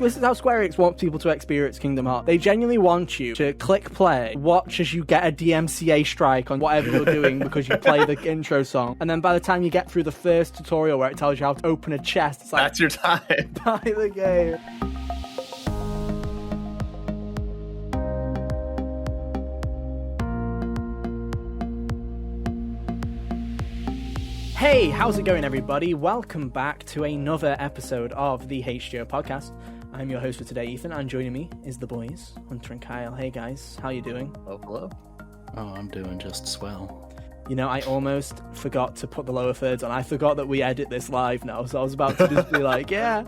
this is how Square Enix wants people to experience Kingdom Hearts. They genuinely want you to click play, watch as you get a DMCA strike on whatever you're doing because you play the intro song, and then by the time you get through the first tutorial where it tells you how to open a chest, it's like, that's your time. Buy the game. Hey, how's it going, everybody? Welcome back to another episode of the HGO podcast. I'm your host for today, Ethan, and joining me is the boys, Hunter and Kyle. Hey guys, how you doing? Oh, hello. Oh, I'm doing just swell. You know, I almost forgot to put the lower thirds on. I forgot that we edit this live now, so I was about to just be like, yeah.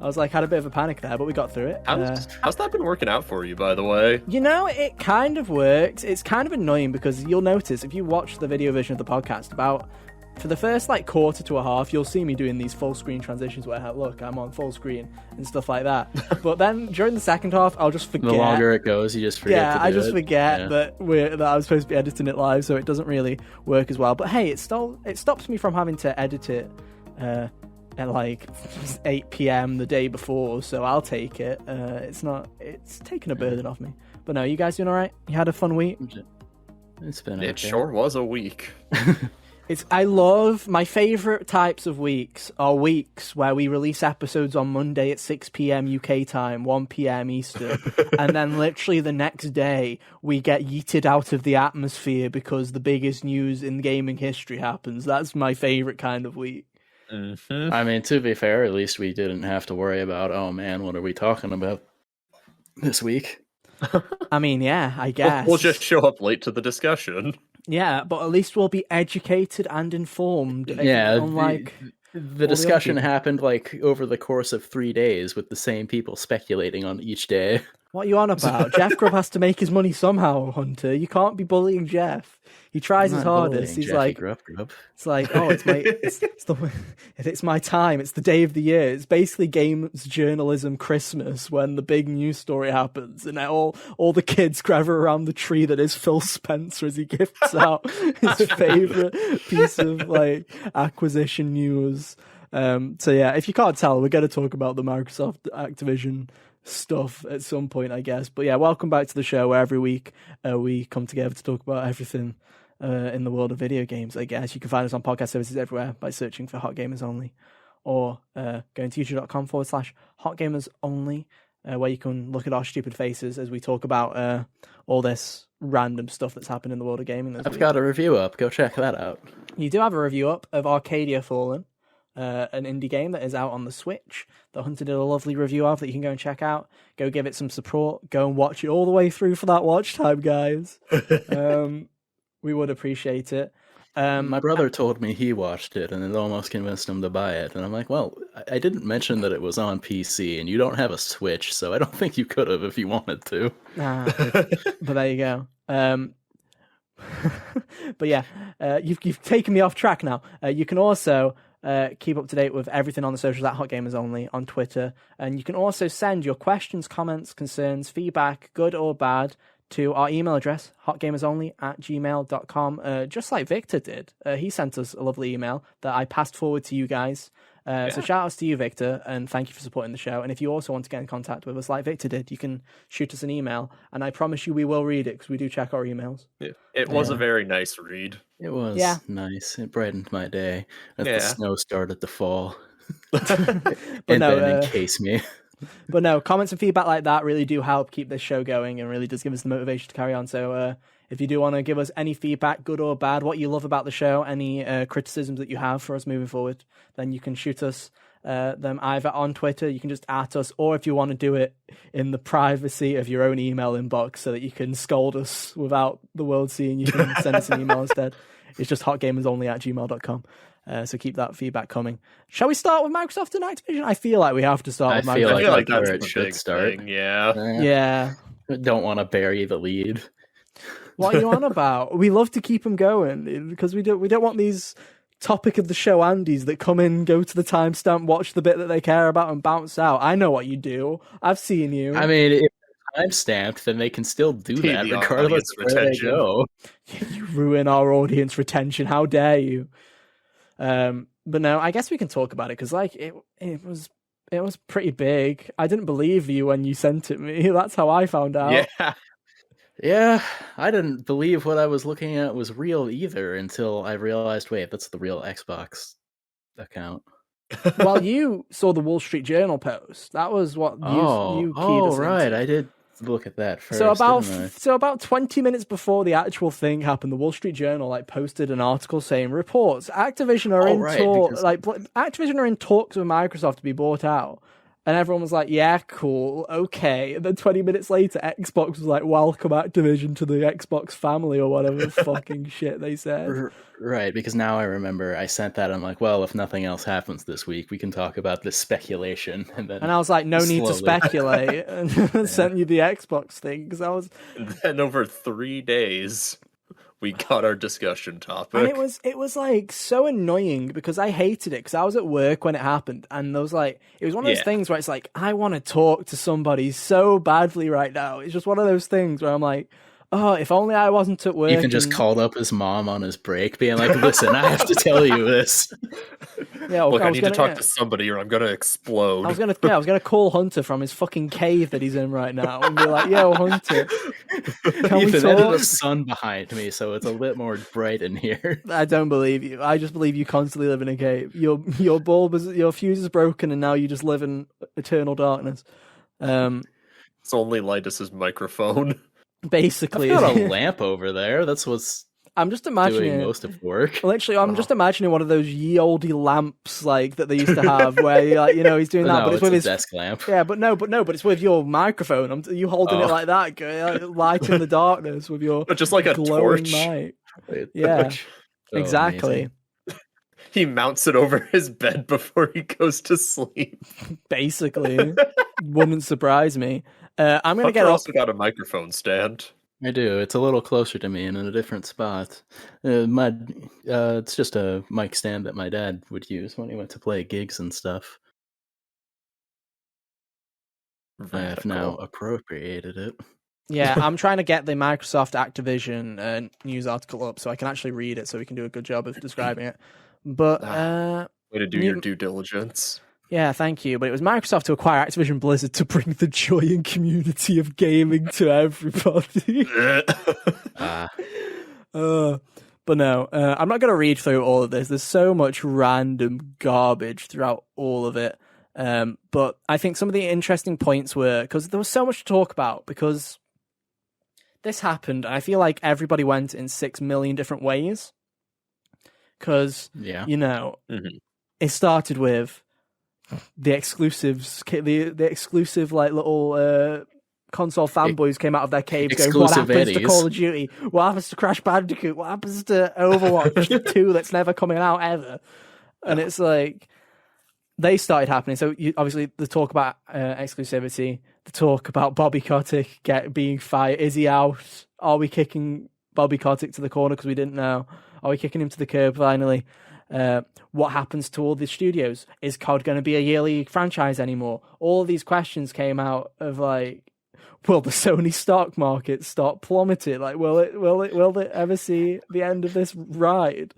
I was like, had a bit of a panic there, but we got through it. How's that been working out for you, by the way? You know, it kind of works. It's kind of annoying because you'll notice if you watch the video version of the podcast for the first quarter to a half, you'll see me doing these full screen transitions where, look, I'm on full screen and stuff like that. But then during the second half, I'll just forget. The longer it goes, you just forget. Yeah, I just forget that I was supposed to be editing it live, so it doesn't really work as well. But hey, it stops me from having to edit it at 8 p.m. the day before, so I'll take it. It's taking a burden off me. But no, you guys doing all right? You had a fun week? It's been It sure was a week. I love my favorite types of weeks are weeks where we release episodes on Monday at 6 p.m. UK time, 1 p.m. Eastern, and then literally the next day we get yeeted out of the atmosphere because the biggest news in gaming history happens. That's my favorite kind of week. Mm-hmm. I mean, to be fair, at least we didn't have to worry about, oh man, what are we talking about this week? I mean, yeah, I guess. We'll just show up late to the discussion. Yeah, but at least we'll be educated and informed. Yeah, unlike the discussion happened over the course of 3 days with the same people speculating on each day. What are you on about? Jeff Grubb has to make his money somehow, Hunter. You can't be bullying Jeff. He tries his hardest. He's Jeffy like, Grubb. It's like, oh, it's my time. It's the day of the year. It's basically games journalism Christmas when the big news story happens, and all the kids gather around the tree that is Phil Spencer as he gifts out his favorite piece of acquisition news. So yeah, if you can't tell, we're going to talk about the Microsoft Activision stuff at some point, I guess. But yeah, welcome back to the show where every week we come together to talk about everything in the world of video games, I guess. You can find us on podcast services everywhere by searching for Hot Gamers Only, or going to youtube.com/Hot Gamers Only, where you can look at our stupid faces as we talk about all this random stuff that's happened in the world of gaming this week. I've got a review up. Go check that out. You do have a review up of Arcadia Fallen, an indie game that is out on the Switch that Hunter did a lovely review of that you can go and check out. Go give it some support. Go and watch it all the way through for that watch time, guys. We would appreciate it. My brother told me he watched it and it almost convinced him to buy it. And I'm like, well, I didn't mention that it was on PC and you don't have a Switch, so I don't think you could have if you wanted to. But there you go. But yeah, you've taken me off track now. You can also keep up to date with everything on the socials at Hot Gamers Only on Twitter, and you can also send your questions, comments, concerns, feedback, good or bad, to our email address, hotgamersonly@gmail.com, just like Victor did. He sent us a lovely email that I passed forward to you guys. So shout outs to you, Victor, and thank you for supporting the show. And if you also want to get in contact with us like Victor did, you can shoot us an email, and I promise you we will read it because we do check our emails. Yeah. It was a very nice read. It was nice. It brightened my day as the snow started to fall. But and no, then encase me. But no, comments and feedback like that really do help keep this show going and really does give us the motivation to carry on. So if you do want to give us any feedback, good or bad, what you love about the show, any criticisms that you have for us moving forward, then you can shoot us them either on Twitter, you can just @ us, or if you want to do it in the privacy of your own email inbox so that you can scold us without the world seeing, you can send us an email instead. It's just hotgamersonly@gmail.com. So keep that feedback coming. Shall we start with Microsoft and Activision? I feel like we have to start with Microsoft. I feel like that's where it the should big start. thing, yeah. Yeah. Don't want to bury the lead. What are you on about? We love to keep them going because we don't want these topic of the show Andys that come in, go to the timestamp, watch the bit that they care about, and bounce out. I know what you do. I've seen you. I mean, if time stamped, then they can still do that regardless of where they go. You ruin our audience retention. How dare you? But no, I guess we can talk about it because it was It was pretty big. I didn't believe you when you sent it me. That's how I found out. Yeah. Yeah, I didn't believe what I was looking at was real either until I realized, wait, that's the real Xbox account. Well, you saw the Wall Street Journal post. That was what you keyed us right. into. I did look at that first. So about 20 minutes before the actual thing happened, the Wall Street Journal posted an article saying reports Activision are Activision are in talks with Microsoft to be bought out. And everyone was like, yeah, cool, okay. And then 20 minutes later, Xbox was like, welcome Activision to the Xbox family or whatever fucking shit they said. Right, because now I remember I sent that. I'm like, well, if nothing else happens this week, we can talk about this speculation. And I was like, no need to speculate. And sent you the Xbox thing because I was. And then over 3 days, we got our discussion topic. And it was like so annoying because I hated it because I was at work when it happened, and there was like it was one of those things where it's like I want to talk to somebody so badly right now. It's just one of those things where I'm like, oh, if only I wasn't at work. Ethan just called up his mom on his break, being like, listen, I have to tell you this. Yeah, look, I need to talk to somebody or I'm gonna explode. I was gonna call Hunter from his fucking cave that he's in right now and be like, yo, Hunter, Ethan, there's a sun behind me, so it's a bit more bright in here. I don't believe you. I just believe you constantly live in a cave. Your fuse is broken and now you just live in eternal darkness. It's only Linus's microphone. Basically, I've got a lamp over there. That's what's I'm just imagining doing most of work. Literally, I'm just imagining one of those ye olde lamps like that they used to have, where he's doing that, but it's with his desk lamp. Yeah, but it's with your microphone. You holding it like that, light in the darkness with your just like a glowing torch. mic. Yeah, exactly. Amazing. He mounts it over his bed before he goes to sleep. Basically, wouldn't surprise me. I'm gonna Hunter also got a microphone stand. I do. It's a little closer to me and in a different spot. It's just a mic stand that my dad would use when he went to play gigs and stuff. Radical. I have now appropriated it. Yeah, I'm trying to get the Microsoft Activision news article up so I can actually read it so we can do a good job of describing it. But way to do your due diligence. Yeah, thank you. But it was Microsoft to acquire Activision Blizzard to bring the joy and community of gaming to everybody. But no, I'm not going to read through all of this. There's so much random garbage throughout all of it. But I think some of the interesting points were, because there was so much to talk about, because this happened, and I feel like everybody went in 6 million different ways. Because, it started with the exclusives, the exclusive like little console fanboys came out of their caves going, what happens to Call of Duty? What happens to Crash Bandicoot? What happens to Overwatch 2 that's never coming out ever? And it's like, they started happening. So obviously the talk about exclusivity, the talk about Bobby Kotick being fired. Is he out? Are we kicking Bobby Kotick to the corner because we didn't know? Are we kicking him to the curb finally? What happens to all the studios? Is COD going to be a yearly franchise anymore? All these questions came out of like, will the Sony stock market stop plummeting? Like, will it ever see the end of this ride?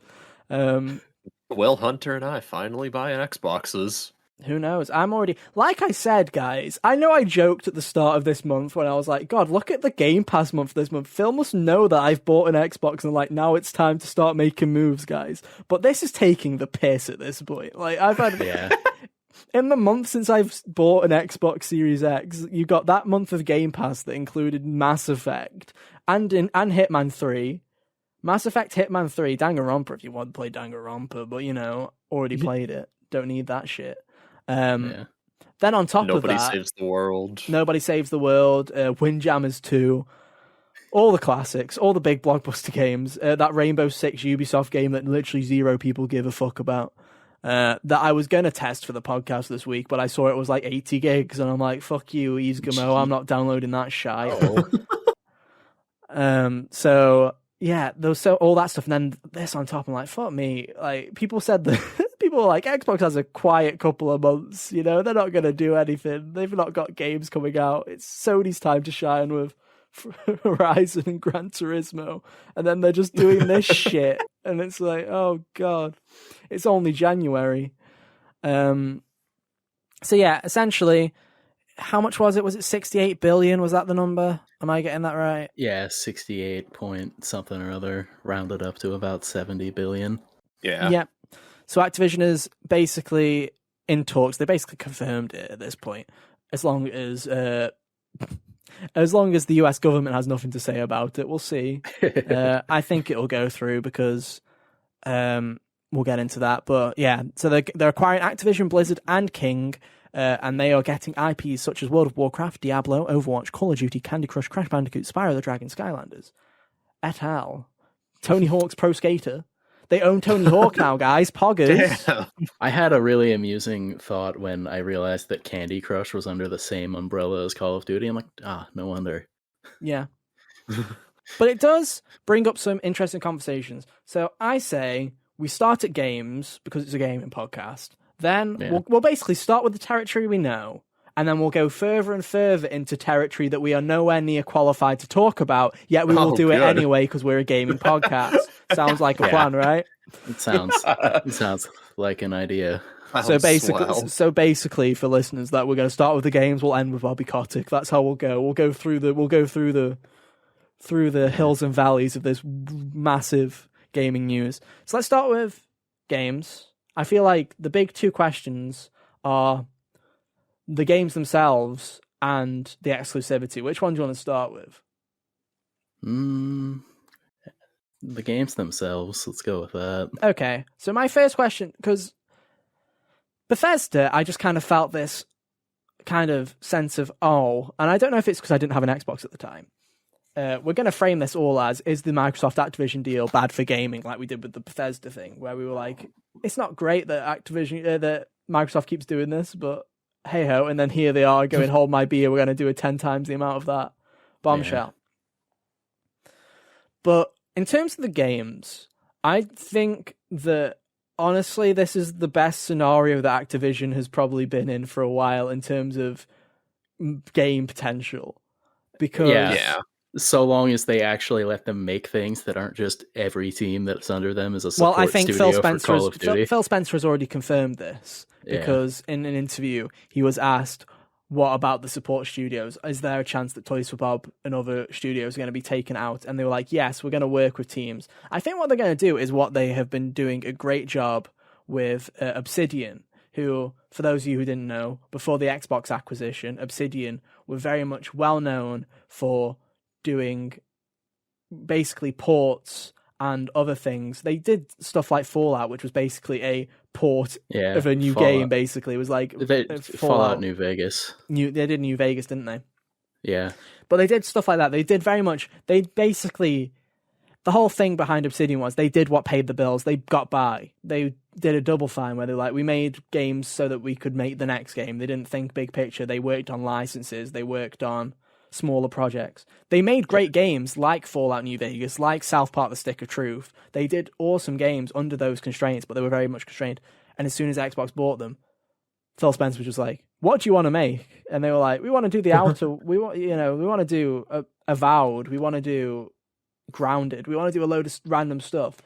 Will Hunter and I finally buy Xboxes? Who knows? I'm already, like I said, guys, I know I joked at the start of this month when I was like, God, look at the Game Pass month this month. Phil must know that I've bought an Xbox and like, now it's time to start making moves, guys. But this is taking the piss at this point. Like, I've had, in the month since I've bought an Xbox Series X, you got that month of Game Pass that included Mass Effect and Hitman 3. Mass Effect, Hitman 3, Danganronpa if you want to play Danganronpa, but already played it. Don't need that shit. Then on top of that, Nobody Saves the World. Nobody Saves the World, Windjammers 2, all the classics, all the big blockbuster games, that Rainbow Six Ubisoft game that literally zero people give a fuck about, that I was going to test for the podcast this week, but I saw it was like 80 gigs, and I'm like, fuck you, Easgamo, I'm not downloading that shite. So, yeah, there was all that stuff, and then this on top, I'm like, fuck me. Like, people said that... People are like, Xbox has a quiet couple of months, they're not going to do anything. They've not got games coming out. It's Sony's time to shine with Horizon and Gran Turismo. And then they're just doing this shit. And it's like, oh God, it's only January. And So yeah, essentially, how much was it? Was it 68 billion? Was that the number? Am I getting that right? Yeah, 68 point something or other, rounded up to about 70 billion. Yeah. Yeah. So Activision is basically in talks. They basically confirmed it at this point. As long as the US government has nothing to say about it, we'll see. I think it'll go through because we'll get into that. But yeah, so they're acquiring Activision, Blizzard, and King. And they are getting IPs such as World of Warcraft, Diablo, Overwatch, Call of Duty, Candy Crush, Crash Bandicoot, Spyro the Dragon, Skylanders, et al. Tony Hawk's Pro Skater. They own Tony Hawk now, guys. Poggers. Damn. I had a really amusing thought when I realized that Candy Crush was under the same umbrella as Call of Duty. I'm like, no wonder. Yeah. But it does bring up some interesting conversations. So I say we start at games because it's a gaming podcast. Then we'll basically start with the territory we know, and then we'll go further and further into territory that we are nowhere near qualified to talk about, yet we will do it anyway because we're a gaming podcast. Sounds like a plan, right? It sounds like an idea. So basically, for listeners, that we're going to start with the games, we'll end with Bobby Kotick. That's how we'll go. We'll go through the hills and valleys of this massive gaming news. So let's start with games. I feel like the big two questions are the games themselves and the exclusivity. Which one do you want to start with? The games themselves. Let's go with that. Okay. So my first question, because Bethesda, I just kind of felt this kind of sense of, and I don't know if it's because I didn't have an Xbox at the time. We're going to frame this all as, is the Microsoft Activision deal bad for gaming, like we did with the Bethesda thing, where we were like, it's not great that that Microsoft keeps doing this, but hey ho, and then here they are going, hold my beer, we're going to do it 10 times the amount of that. Bombshell. Yeah. But in terms of the games, I think that honestly, this is the best scenario that Activision has probably been in for a while in terms of game potential. Because so long as they actually let them make things that aren't just every team that's under them is a support studio for Call of Duty. Phil Spencer has already confirmed this because in an interview he was asked, what about the support studios? Is there a chance that Toys for Bob and other studios are going to be taken out? And they were like, yes, we're going to work with teams. I think what they're going to do is what they have been doing a great job with Obsidian, who, for those of you who didn't know, before the Xbox acquisition, Obsidian were very much well known for doing basically ports and other things. They did stuff like Fallout, which was basically a port of a new game. Basically, it was like Fallout New Vegas. They did New Vegas, didn't they? Yeah, but they did stuff like that. They did very much. They basically, the whole thing behind Obsidian was they did what paid the bills. They got by. They did a Double Fine where they're like, we made games so that we could make the next game. They didn't think big picture. They worked on licenses. They worked on smaller projects. They made great games like Fallout New Vegas, like South Park: The Stick of Truth. They did awesome games under those constraints, but they were very much constrained. And as soon as Xbox bought them, Phil Spencer was just like, what do you want to make? And they were like, we want to do the outer, we want to do Avowed, we want to do Grounded, we want to do a load of random stuff.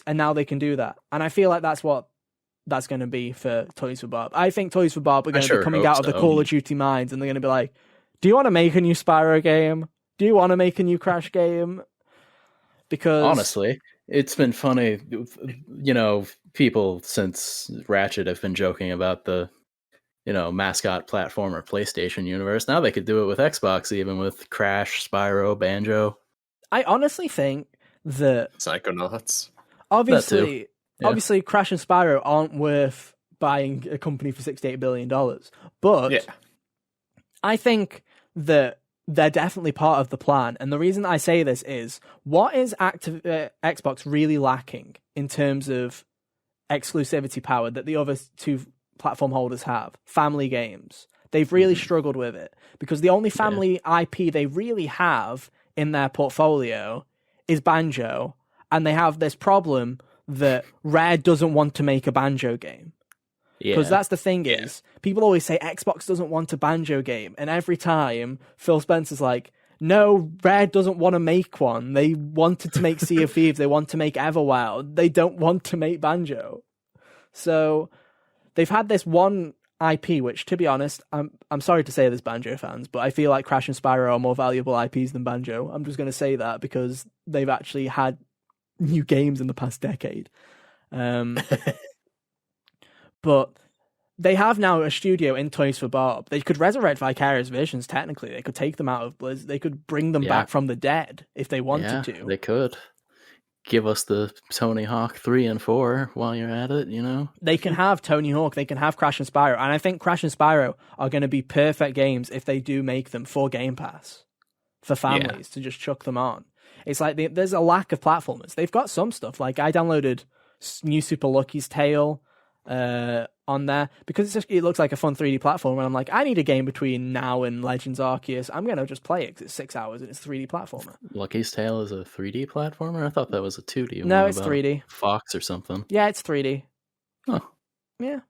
And now they can do that. And I feel like that's what that's going to be for Toys for Bob. I think Toys for Bob are going to be coming out of the Call of Duty minds, and they're going to be like, do you want to make a new Spyro game? Do you want to make a new Crash game? Because honestly, it's been funny. People since Ratchet have been joking about the, mascot platformer PlayStation universe. Now they could do it with Xbox, even with Crash, Spyro, Banjo. I honestly think that Psychonauts. Obviously, Crash and Spyro aren't worth buying a company for $68 billion. But I think that they're definitely part of the plan. And the reason I say this is, what is Xbox really lacking in terms of exclusivity power that the other two platform holders have? Family games. They've really struggled with it because the only family IP they really have in their portfolio is Banjo. And they have this problem that Rare doesn't want to make a Banjo game. Because that's the thing is, people always say Xbox doesn't want a Banjo game. And every time, Phil Spencer's like, no, Rare doesn't want to make one. They wanted to make Sea of Thieves. They want to make Everwild. They don't want to make Banjo. So they've had this one IP, which, to be honest, I'm sorry to say this, Banjo fans, but I feel like Crash and Spyro are more valuable IPs than Banjo. I'm just going to say that because they've actually had new games in the past decade. But they have now a studio in Toys for Bob. They could resurrect Vicarious Visions, technically. They could take them out of Blizzard. They could bring them back from the dead if they wanted to. They could. Give us the Tony Hawk 3 and 4 while you're at it, you know? They can have Tony Hawk, they can have Crash and Spyro, and I think Crash and Spyro are going to be perfect games if they do make them for Game Pass, for families to just chuck them on. It's like there's a lack of platformers. They've got some stuff, like I downloaded New Super Lucky's Tale on there because it looks like a fun 3D platform, and I'm like, I need a game between now and Legends Arceus. I'm going to just play it because it's 6 hours and it's a 3D platformer. Lucky's Tale is a 3D platformer? I thought that was a 2D. No, it's 3D. Fox or something. Yeah, it's 3D. Oh. Yeah.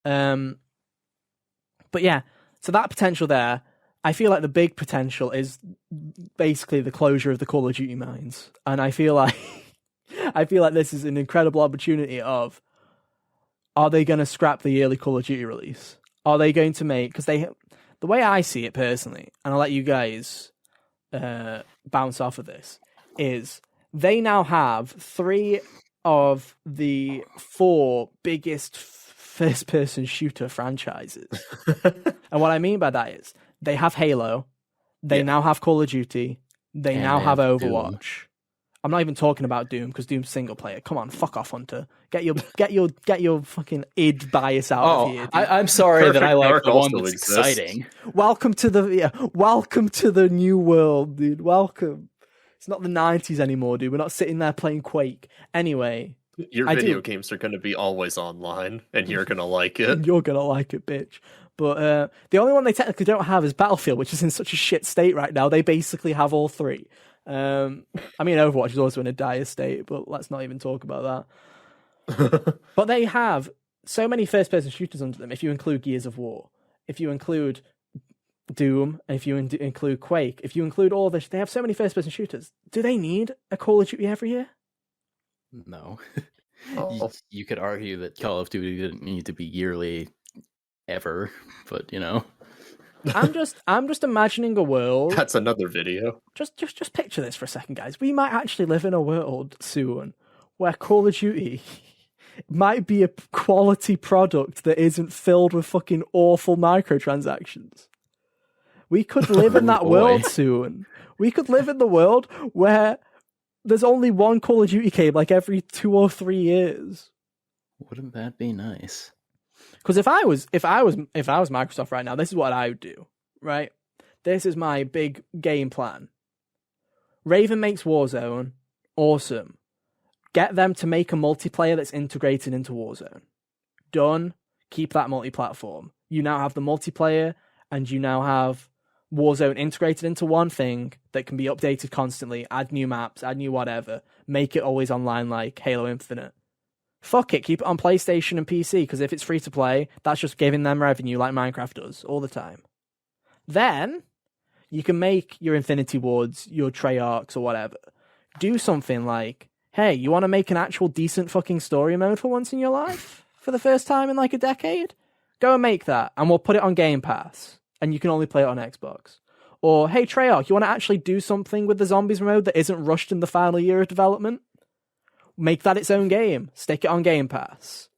But yeah, so that potential there, I feel like the big potential is basically the closure of the Call of Duty mines. And I feel like this is an incredible opportunity of, are they going to scrap the yearly Call of Duty release? Are they going to make... Because the way I see it personally, and I'll let you guys bounce off of this, is they now have 3 of the 4 biggest first-person shooter franchises. And what I mean by that is, they have Halo, they now have Call of Duty, they now have Overwatch. Doom. I'm not even talking about Doom because Doom's single player. Come on, fuck off, Hunter. Get your fucking id bias out of here. I'm sorry Perfect that I like Dark the one also that's exists. exciting. Welcome to the new world, dude. Welcome. It's not the 90s anymore, dude. We're not sitting there playing Quake. Anyway, your video games are going to be always online, and you're going to like it. You're going to like it, bitch. But the only one they technically don't have is Battlefield, which is in such a shit state right now. They basically have all 3. I mean, Overwatch is also in a dire state, but let's not even talk about that. But they have so many first-person shooters under them, if you include Gears of War, if you include Doom, and if you include Quake, if you include all this, they have so many first-person shooters. Do they need a Call of Duty every year? No. You could argue that Call of Duty didn't need to be yearly ever, but you know. I'm just imagining a world. That's another video. Just picture this for a second, guys. We might actually live in a world soon where Call of Duty might be a quality product that isn't filled with fucking awful microtransactions. We could live in that world soon. We could live in the world where there's only one Call of Duty game like every 2 or 3 years. Wouldn't that be nice? Because if I was Microsoft right now, this is what I would do, right? This is my big game plan. Raven makes Warzone, awesome. Get them to make a multiplayer that's integrated into Warzone. Done. Keep that multi-platform. You now have the multiplayer, and you now have Warzone integrated into one thing that can be updated constantly, add new maps, add new whatever, make it always online like Halo Infinite. Fuck it, keep it on PlayStation and PC, because if it's free to play, that's just giving them revenue like Minecraft does all the time. Then, you can make your Infinity Wards, your Treyarchs, or whatever. Do something like, hey, you want to make an actual decent fucking story mode for once in your life? For the first time in like a decade? Go and make that, and we'll put it on Game Pass, and you can only play it on Xbox. Or, hey, Treyarch, you want to actually do something with the Zombies mode that isn't rushed in the final year of development? Make that its own game. Stick it on Game Pass.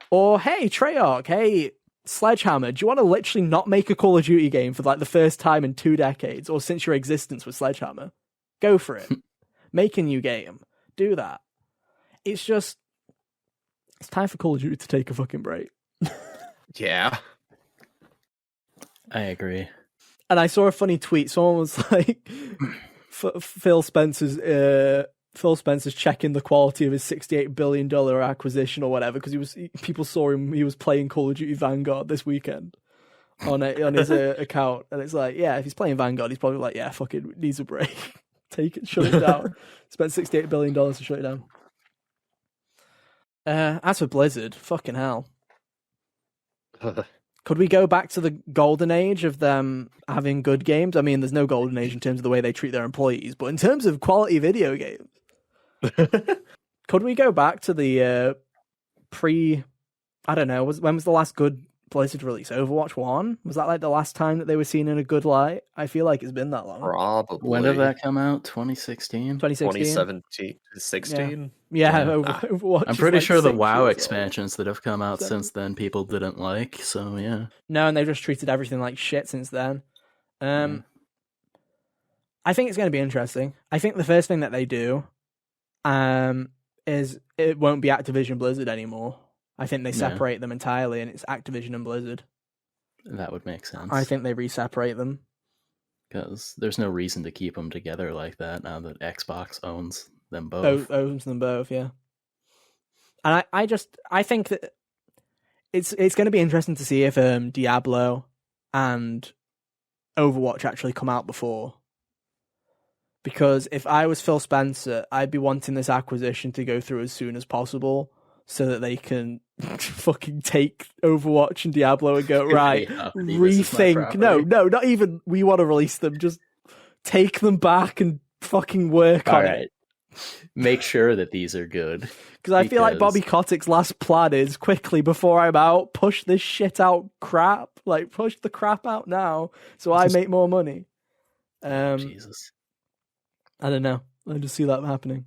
Or, hey, Treyarch, hey, Sledgehammer, do you want to literally not make a Call of Duty game for like the first time in 2 decades, or since your existence with Sledgehammer? Go for it. Make a new game. Do that. It's time for Call of Duty to take a fucking break. Yeah. I agree. And I saw a funny tweet. Someone was like, Phil Spencer's checking the quality of his $68 billion acquisition or whatever, because people saw him, he was playing Call of Duty Vanguard this weekend on his account. And it's like, yeah, if he's playing Vanguard, he's probably like, yeah, fucking needs a break. Take it, shut it down. Spent $68 billion to shut it down. As for Blizzard, fucking hell. Could we go back to the golden age of them having good games? I mean, there's no golden age in terms of the way they treat their employees, but in terms of quality video games, could we go back to the I don't know, when was the last good Blizzard release? Overwatch 1? Was that like the last time that they were seen in a good light? I feel like it's been that long. Probably. When did that come out? 2016? 2016? 16? Yeah, Yeah. Overwatch I'm is pretty like sure the 6 WoW years old. expansions that have come out since then people didn't like, so yeah. No, and they've just treated everything like shit since then. Yeah. I think it's going to be interesting. I think the first thing that they do is it won't be Activision Blizzard anymore. I think they separate them entirely, and it's Activision and Blizzard. That would make sense. I think they re-separate them. Because there's no reason to keep them together like that now that Xbox owns them both. Owns them both, yeah. And I think that it's going to be interesting to see if Diablo and Overwatch actually come out before. Because if I was Phil Spencer, I'd be wanting this acquisition to go through as soon as possible so that they can fucking take Overwatch and Diablo and go, right, rethink. No, not even we want to release them. Just take them back and fucking work on it. Make sure that these are good. Because I feel like Bobby Kotick's last plan is quickly before I'm out, push this shit out crap. Like, push the crap out now so I make more money. Jesus. I don't know. I just see that happening.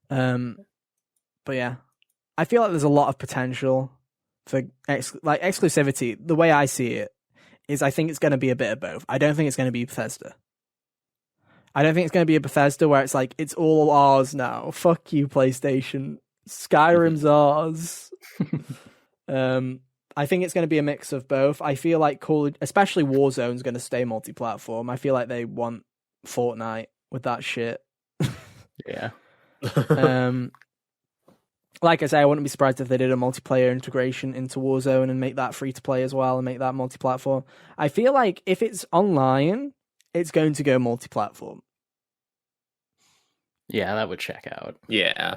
But yeah, I feel like there's a lot of potential for exclusivity. The way I see it is I think it's going to be a bit of both. I don't think it's going to be Bethesda. I don't think it's going to be a Bethesda where it's like, it's all ours now. Fuck you, PlayStation. Skyrim's ours. I think it's going to be a mix of both. I feel like especially Warzone's going to stay multi-platform. I feel like they want Fortnite with that shit. Yeah. Like I say, I wouldn't be surprised if they did a multiplayer integration into Warzone and make that free to play as well and make that multi-platform. I feel like if it's online, it's going to go multi-platform. Yeah, that would check out. Yeah.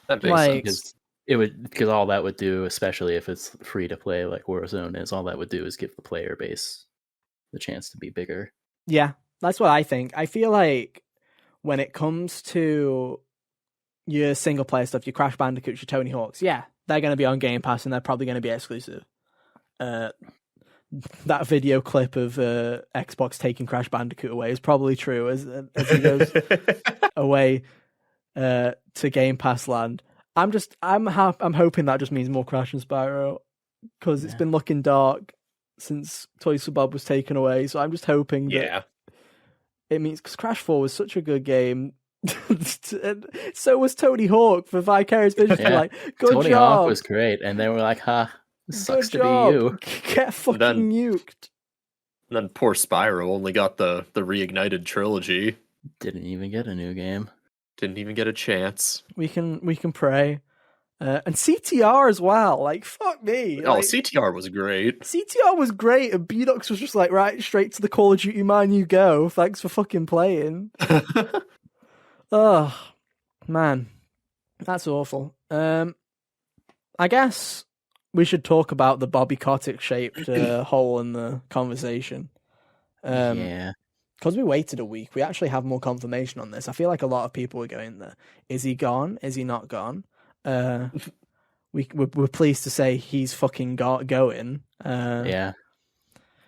That makes sense. Because all that would do, especially if it's free to play like Warzone is, all that would do is give the player base the chance to be bigger. Yeah, that's what I think. I feel like when it comes to your single player stuff, your Crash Bandicoots, your Tony Hawks, yeah, they're going to be on Game Pass and they're probably going to be exclusive. That video clip of Xbox taking Crash Bandicoot away is probably true as he goes away to Game Pass land. I'm hoping that just means more Crash and Spyro because it's been looking dark since Toys for Bob was taken away. So I'm just hoping that it means because Crash 4 was such a good game. And so was Tony Hawk for Vicarious Visions. Yeah. Like, good Tony job. Hawk was great, and they were like, sucks good to job. be you. Get fucking nuked. And then poor Spyro only got the reignited trilogy. Didn't even get a new game. Didn't even get a chance. We can pray. And CTR as well. Like, fuck me. Oh, like, CTR was great. CTR was great, and B-Dox was just like, right, straight to the Call of Duty mine you go. Thanks for fucking playing. Oh, man. That's awful. I guess we should talk about the Bobby Kotick-shaped hole in the conversation. Yeah. Because we waited a week, we actually have more confirmation on this. I feel like a lot of people were going there. Is he gone? Is he not gone? We're pleased to say he's fucking going. Yeah.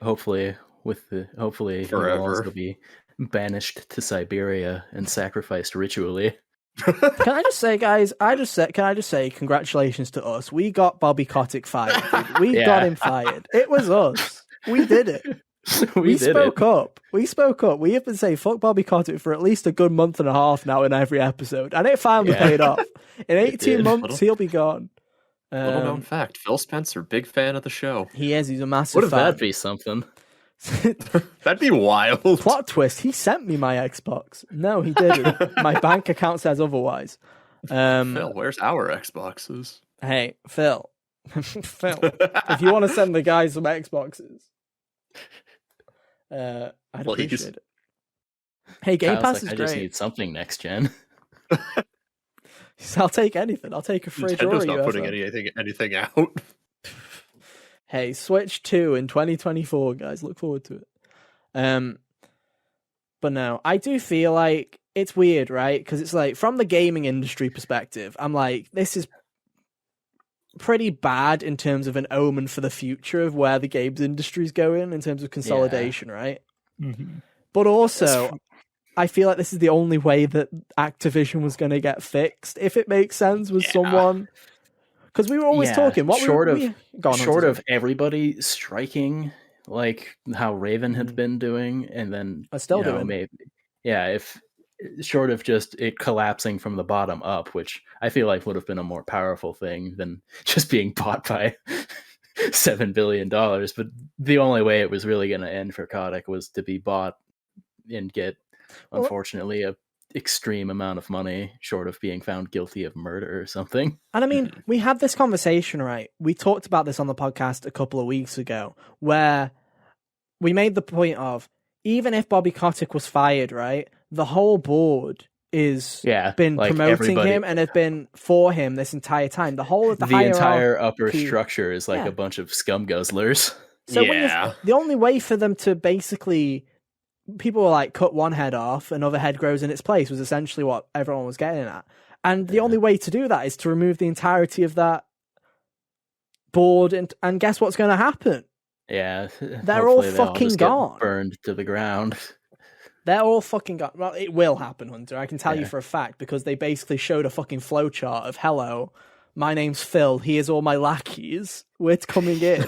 Hopefully he will also be banished to Siberia and sacrificed ritually. Can I just say, guys? Can I just say, congratulations to us. We got Bobby Kotick fired. We got him fired. It was us. We did it. We spoke up. We spoke up. We have been saying fuck Bobby Kotick for at least a good month and a half now in every episode, and it finally paid off. In 18 months, he'll be gone. Little known fact: Phil Spencer, big fan of the show. He is. He's a massive Wouldn't fan. that be something? That'd be wild. Plot twist: he sent me my Xbox. No, he didn't. My bank account says otherwise. Phil, where's our Xboxes? Hey, Phil. Phil, if you want to send the guys some Xboxes, I'd appreciate it. Hey, Game Pass is great. I just need something next gen. I'll take anything. I'll take a fridge or a Nintendo's not putting anything out. Hey, Switch 2 in 2024, guys. Look forward to it. But no, I do feel like it's weird, right? Because it's like, from the gaming industry perspective, I'm like, this is pretty bad in terms of an omen for the future of where the games industry's going in terms of consolidation, right? Mm-hmm. But also, I feel like this is the only way that Activision was going to get fixed, if it makes sense, with someone. Because we were always talking. What short of everybody striking like how Raven had been doing, and then are still doing. Maybe, if short of just it collapsing from the bottom up, which I feel like would have been a more powerful thing than just being bought by $7 billion. But the only way it was really going to end for Kotick was to be bought and get, unfortunately, a extreme amount of money, short of being found guilty of murder or something. And I mean, we had this conversation, right? We talked about this on the podcast a couple of weeks ago, where we made the point of, even if Bobby Kotick was fired, right, the whole board is been promoting him and have been for him this entire time. The whole of the entire upper structure is like a bunch of scum guzzlers. So the only way for them to basically, people were like, cut one head off, another head grows in its place, was essentially what everyone was getting at. And the only way to do that is to remove the entirety of that board, and guess what's going to happen? Yeah, they're all fucking gone, burned to the ground. They're all fucking gone. Well, it will happen, Hunter. I can tell you for a fact, because they basically showed a fucking flowchart of, hello, my name's Phil. Here's all my lackeys. We're coming in.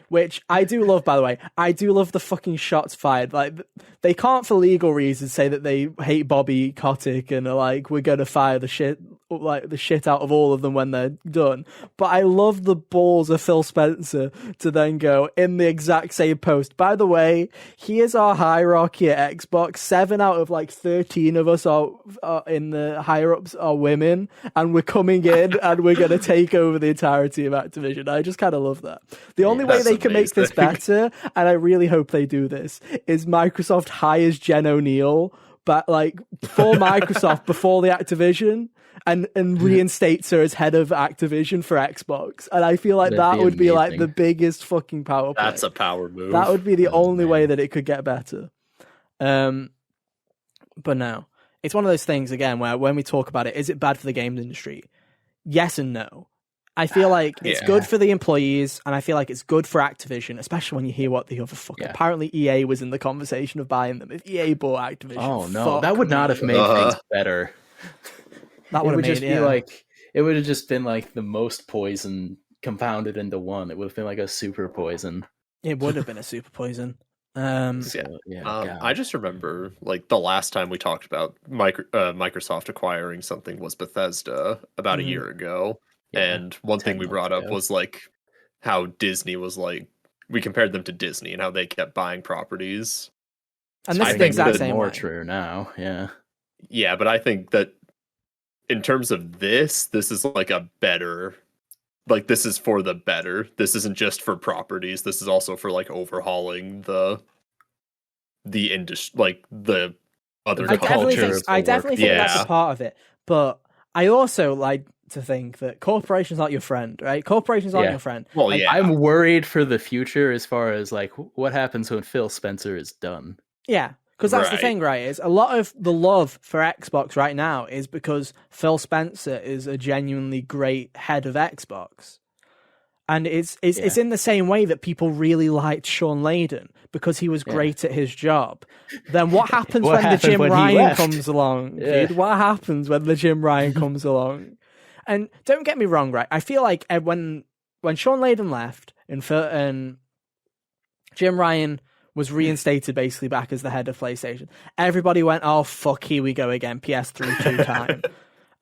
Which I do love, by the way. I do love the fucking shots fired. Like, they can't, for legal reasons, say that they hate Bobby Kotick and are like, we're going to fire the shit out of all of them when they're done. But I love the balls of Phil Spencer to then go in the exact same post. By the way, here's our hierarchy at Xbox. 7 out of like 13 of us are in the higher ups are women, and we're coming in and we're going to take over the entirety of Activision. I just kind of love that. The only way they can make this better, and I really hope they do this, is Microsoft hires Jen O'Neill, but like for Microsoft before the Activision, and reinstates her as head of Activision for Xbox. And I feel like that would be like the biggest fucking power play. That's a power move. That would be the only way that it could get better. But no, it's one of those things again where when we talk about it, is it bad for the games industry? Yes and no. I feel like it's good for the employees, and I feel like it's good for Activision, especially when you hear what the other apparently EA was in the conversation of buying them. If EA bought Activision, that would not have made things better. That would just be like, it would have just been like the most poison compounded into one. It would have been like a super poison. It would have been a super poison. I just remember like the last time we talked about Microsoft acquiring something was Bethesda about a year ago. And one thing we brought up was like how Disney was like, we compared them to Disney and how they kept buying properties. And this is the exact same more way. True now, yeah. But I think that in terms of this is like a better, like this is for the better. This isn't just for properties. This is also for like overhauling the industry, like the other culture. I definitely think that's a part of it. But I also like to think that corporations aren't your friend, right? Corporations aren't your friend. Well, like, I'm worried for the future as far as like what happens when Phil Spencer is done. Yeah, because that's the thing, right? Is a lot of the love for Xbox right now is because Phil Spencer is a genuinely great head of Xbox. And it's in the same way that people really liked Sean Layden because he was great at his job. Then what happens when the Jim Ryan comes along, dude? What happens when the Jim Ryan comes along? And don't get me wrong, right? I feel like when Sean Layden left and Jim Ryan was reinstated basically back as the head of PlayStation, everybody went, oh, fuck, here we go again, PS3 2-time.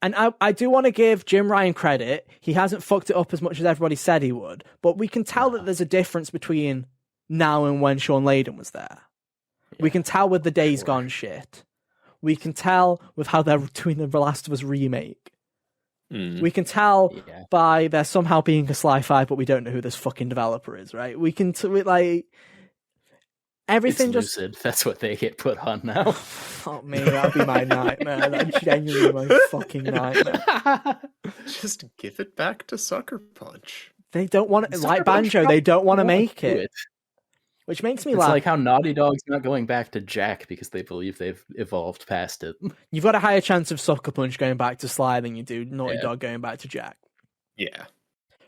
And I do want to give Jim Ryan credit. He hasn't fucked it up as much as everybody said he would. But we can tell that there's a difference between now and when Sean Layden was there. Yeah, we can tell with the Days Gone shit. We can tell with how they're doing the Last of Us remake. We can tell by there somehow being a Sly 5, but we don't know who this fucking developer is, right? We can, like... Everything it's just lucid. That's what they get put on now. Oh me, that'd be my nightmare. That's genuinely my fucking nightmare. Just give it back to Sucker Punch. They don't want it like Banjo. They don't want to make it. which makes me laugh. It's like how Naughty Dog's not going back to Jack because they believe they've evolved past it. You've got a higher chance of Sucker Punch going back to Sly than you do Naughty Dog going back to Jack. Yeah.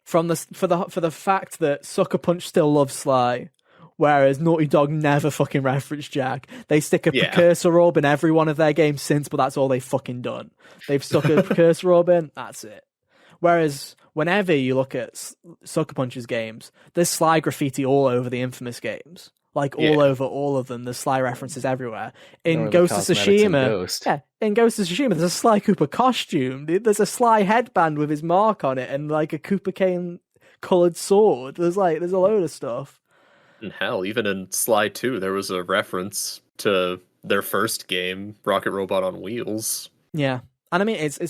For the fact that Sucker Punch still loves Sly, whereas Naughty Dog never fucking referenced Jack. They stick a precursor orb in every one of their games since, but that's all they've fucking done. They've stuck a precursor orb in, that's it. Whereas whenever you look at Sucker Punch's games, there's Sly graffiti all over the Infamous games. Like all over all of them, there's Sly references everywhere. In Ghost of Tsushima, in Ghost of Tsushima, there's a Sly Cooper costume. There's a Sly headband with his mark on it, and like a Cooper cane colored sword. There's a load of stuff. And hell, even in Sly 2, there was a reference to their first game, Rocket Robot on Wheels. Yeah. And I mean, it's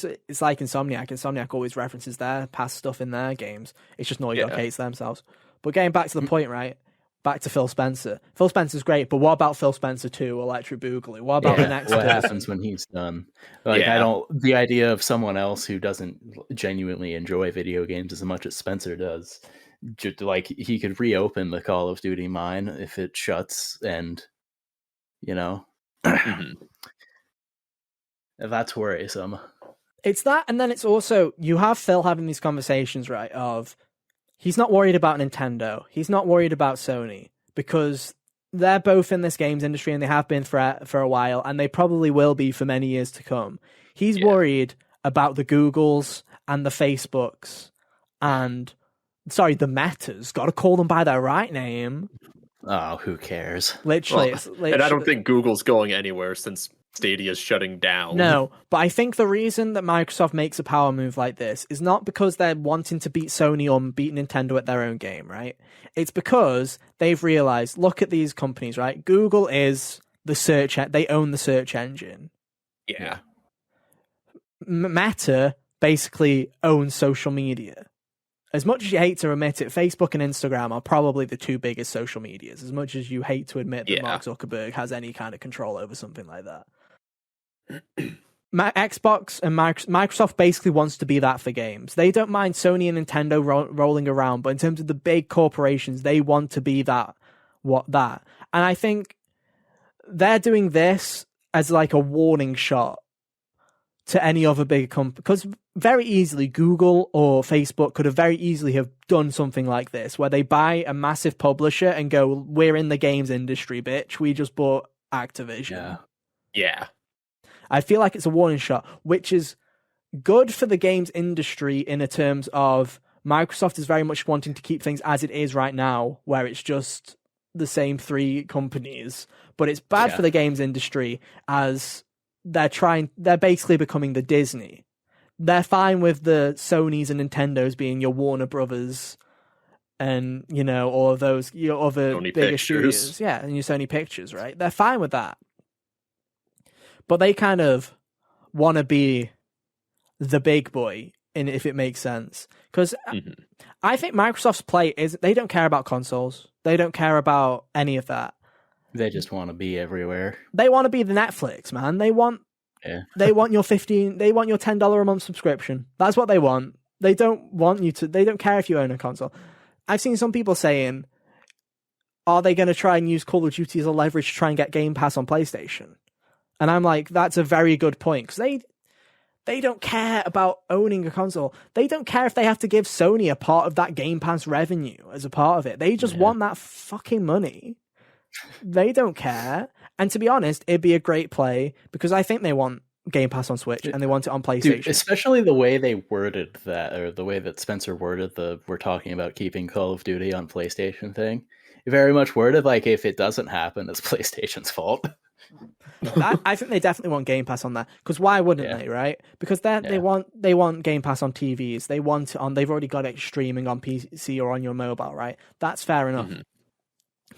like Insomniac. Insomniac always references their past stuff in their games. It's just Naughty Dog hates themselves. But getting back to the point, right? Back to Phil Spencer. Phil Spencer's great, but what about Phil Spencer 2, Electric Boogaloo? What about the next What happens when he's done? Like, the idea of someone else who doesn't genuinely enjoy video games as much as Spencer does, just like he could reopen the Call of Duty mine if it shuts, and that's worrisome. It's that, and then it's also, you have Phil having these conversations, right, of he's not worried about Nintendo, he's not worried about Sony, because they're both in this games industry and they have been for a while, and they probably will be for many years to come. He's worried about the Googles and the Facebooks and, the Metas. Got to call them by their right name. Oh, who cares? Literally. And I don't think Google's going anywhere since Stadia's shutting down. No, but I think the reason that Microsoft makes a power move like this is not because they're wanting to beat Sony or beat Nintendo at their own game, right? It's because they've realized, look at these companies, right? Google is the search, they own the search engine. Yeah. Meta basically owns social media. As much as you hate to admit it, Facebook and Instagram are probably the two biggest social medias, as much as you hate to admit that Mark Zuckerberg has any kind of control over something like that. Xbox and Microsoft basically wants to be that for games. They don't mind Sony and Nintendo rolling around, but in terms of the big corporations, they want to be that. And I think they're doing this as like a warning shot to any other big company, because very easily Google or Facebook could have very easily have done something like this, where they buy a massive publisher and go, we're in the games industry, bitch. We just bought Activision. Yeah. I feel like it's a warning shot, which is good for the games industry in a terms of Microsoft is very much wanting to keep things as it is right now, where it's just the same three companies. But it's bad for the games industry as they're basically becoming the Disney. They're fine with the Sonys and Nintendos being your Warner Brothers and, all of those, your other Sony bigger Pictures. studios. Yeah, and your Sony Pictures, right? They're fine with that. But they kind of want to be the big boy, if it makes sense. Because I think Microsoft's play is, they don't care about consoles. They don't care about any of that. They just want to be everywhere. They want to be the Netflix, man. They want they want your $10 a month subscription. That's what they want. They don't care if you own a console. I've seen some people saying, are they going to try and use Call of Duty as a leverage to try and get Game Pass on PlayStation? And I'm like, that's a very good point, because they don't care about owning a console. They don't care if they have to give Sony a part of that Game Pass revenue as a part of it. They just want that fucking money. They don't care. And to be honest, it'd be a great play, because I think they want Game Pass on Switch and they want it on PlayStation. Dude, especially the way they worded that, or the way that Spencer worded we're talking about keeping Call of Duty on PlayStation thing. Very much worded like, if it doesn't happen, it's PlayStation's fault. I think they definitely want Game Pass on that, because why wouldn't they, right? Because they want Game Pass on TVs. They want it on. They've already got it streaming on PC or on your mobile, right? That's fair enough.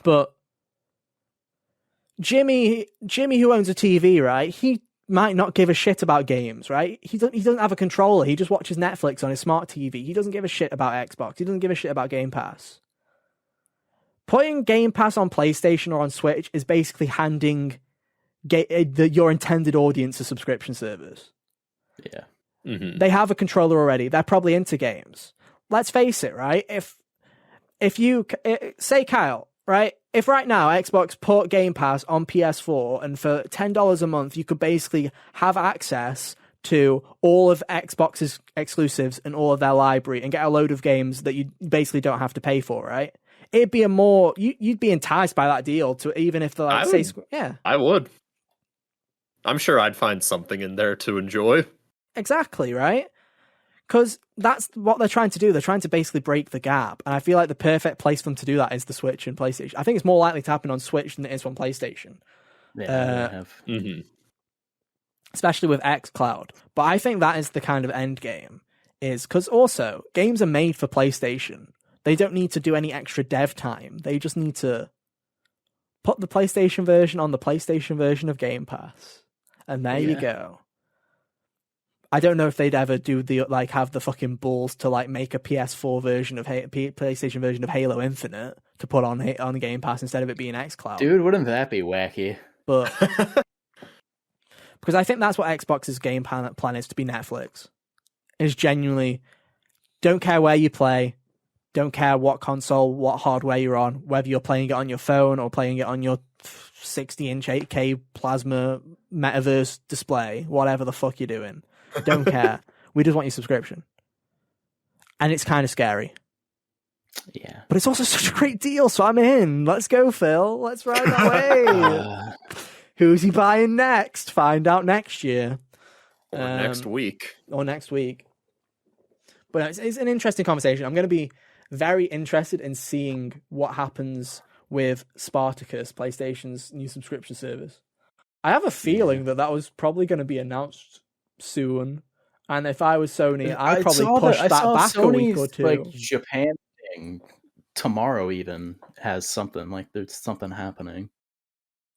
But Jimmy, who owns a TV, right? He might not give a shit about games, right? He doesn't have a controller. He just watches Netflix on his smart TV. He doesn't give a shit about Xbox. He doesn't give a shit about Game Pass. Putting Game Pass on PlayStation or on Switch is basically handing your intended audience a subscription service. Yeah. They have a controller already. They're probably into games. Let's face it, right? If you say, Kyle, right? if right now Xbox put Game Pass on PS4 and for $10 a month, you could basically have access to all of Xbox's exclusives and all of their library and get a load of games that you basically don't have to pay for, right? It'd be you'd be enticed by that deal to even if they're like, I would. I'm sure I'd find something in there to enjoy. Exactly, right? Because that's what they're trying to do. They're trying to basically break the gap. And I feel like the perfect place for them to do that is the Switch and PlayStation. I think it's more likely to happen on Switch than it is on PlayStation. Yeah, especially with xCloud. But I think that is the kind of end game. Is because also, games are made for PlayStation. They don't need to do any extra dev time. They just need to put the PlayStation version on the PlayStation version of Game Pass. And there you go. I don't know if they'd ever do have the fucking balls to make a PS4 version of PlayStation version of Halo Infinite to put on Game Pass instead of it being xCloud. Dude, wouldn't that be wacky? But because I think that's what Xbox's game plan is, to be Netflix. Is genuinely don't care where you play, don't care what console, what hardware you're on, whether you're playing it on your phone or playing it on your 60-inch 8K plasma metaverse display, whatever the fuck you're doing. Don't care. We just want your subscription. And it's kind of scary. Yeah. But it's also such a great deal, so I'm in. Let's go, Phil. Let's ride that way. Who's he buying next? Find out next year. Or next week. But it's an interesting conversation. I'm going to be very interested in seeing what happens with Spartacus, PlayStation's new subscription service. I have a feeling that was probably going to be announced soon, and if I was Sony, I'd probably push that back Sony's, a week or two. Japan thing tomorrow even has something there's something happening.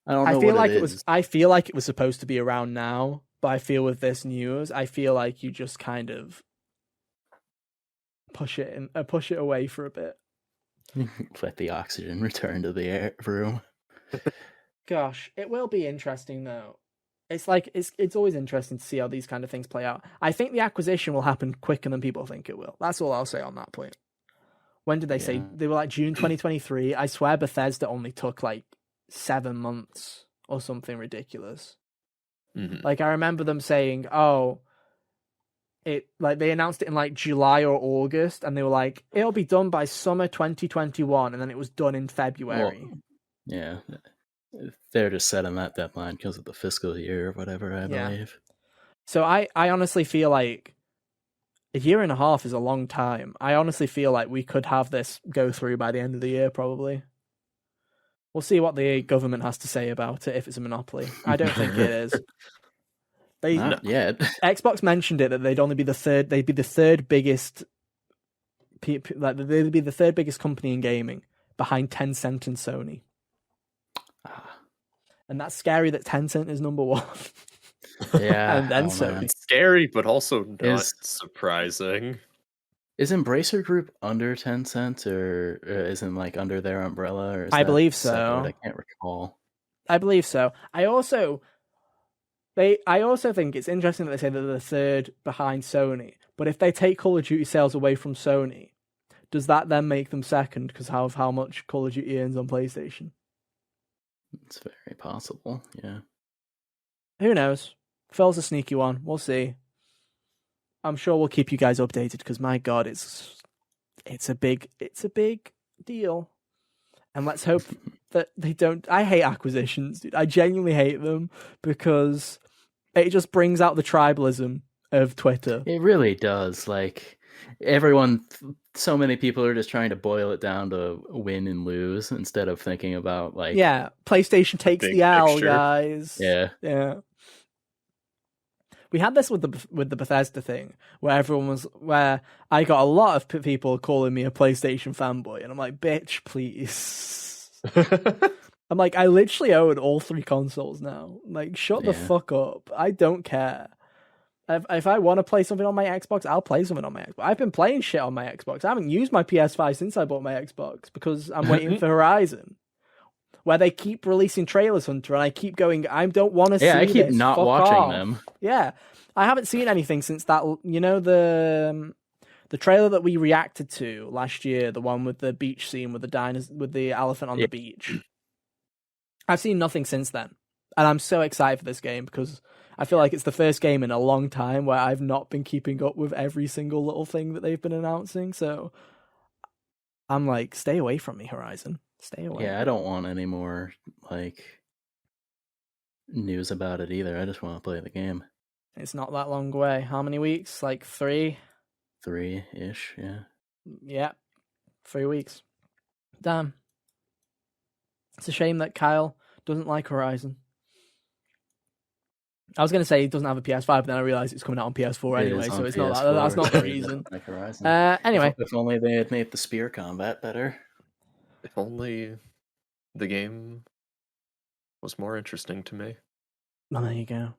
I don't know. I feel like it was supposed to be around now, but I feel with this news, I feel like you just kind of push it away for a bit. Let the oxygen return to the room. Gosh, it will be interesting though. It's it's always interesting to see how these kind of things play out. I think the acquisition will happen quicker than people think it will. That's all I'll say on that point. When did they say? They were June 2023. I swear Bethesda only took 7 months or something ridiculous. Mm-hmm. I remember them saying, they announced it in July or August, and they were like, it'll be done by summer 2021, and then it was done in February. Well, yeah. They're just setting that deadline because of the fiscal year or whatever, I believe. So I honestly feel like a year and a half is a long time. I honestly feel like we could have this go through by the end of the year, probably. We'll see what the government has to say about it if it's a monopoly. I don't think it is. Not yet. Xbox mentioned it that they'd be the third biggest they'd be the third biggest company in gaming behind Tencent and Sony. And that's scary that Tencent is number one. Yeah. And then Sony. It's scary, but also not surprising. Is Embracer Group under Tencent or isn't under their umbrella? Or I believe so. I can't recall. I believe so. I also think it's interesting that they say that they're the third behind Sony. But if they take Call of Duty sales away from Sony, does that then make them second because of how much Call of Duty earns on PlayStation? It's very possible, yeah. Who knows? Phil's a sneaky one. We'll see. I'm sure we'll keep you guys updated because my God, it's a big deal. And let's hope that they don't. I hate acquisitions, dude. I genuinely hate them because it just brings out the tribalism of Twitter. It really does. So many people are just trying to boil it down to win and lose instead of thinking about PlayStation takes the L, guys. Yeah. We had this with the Bethesda thing where I got a lot of people calling me a PlayStation fanboy, and I'm like, bitch, please. I'm like, I literally own all 3 consoles now. Shut the fuck up. I don't care. If I want to play something on my Xbox, I'll play something on my Xbox. I've been playing shit on my Xbox. I haven't used my PS5 since I bought my Xbox because I'm waiting for Horizon, where they keep releasing trailers, Hunter, and I keep going, I don't want to see this. Yeah, I keep not watching them. Yeah, I haven't seen anything since that, the trailer that we reacted to last year, the one with the beach scene with the elephant on the beach. I've seen nothing since then. And I'm so excited for this game because I feel like it's the first game in a long time where I've not been keeping up with every single little thing that they've been announcing. So I'm like, stay away from me, Horizon. Stay away. Yeah, I don't want any more news about it either. I just want to play the game. It's not that long away. How many weeks? Like 3? 3-ish, yeah. Yeah, 3 weeks. Damn. It's a shame that Kyle doesn't like Horizon. I was going to say he doesn't have a PS5, but then I realised it's coming out on PS4 anyway, so it's PS4, not that's not the reason. Like Horizon. Anyway. If only they had made the spear combat better. If only the game was more interesting to me. Well, there you go.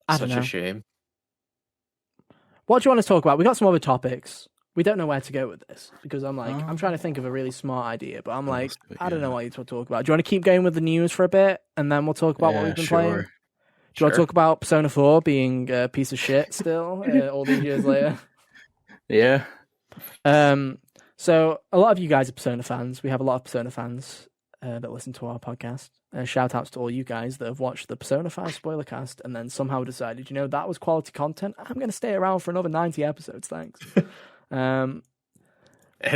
I don't know. Such a shame. What do you want to talk about? We got some other topics. We don't know where to go with this because I'm trying to think of a really smart idea, but I'm like, I don't know what you to talk about. Do you want to keep going with the news for a bit and then we'll talk about what we've been playing? Do you want to talk about Persona 4 being a piece of shit still all these years later? Yeah. So a lot of you guys are Persona fans. We have a lot of Persona fans that listen to our podcast. Shout outs to all you guys that have watched the Persona 5 spoiler cast and then somehow decided, that was quality content. I'm going to stay around for another 90 episodes. Thanks. And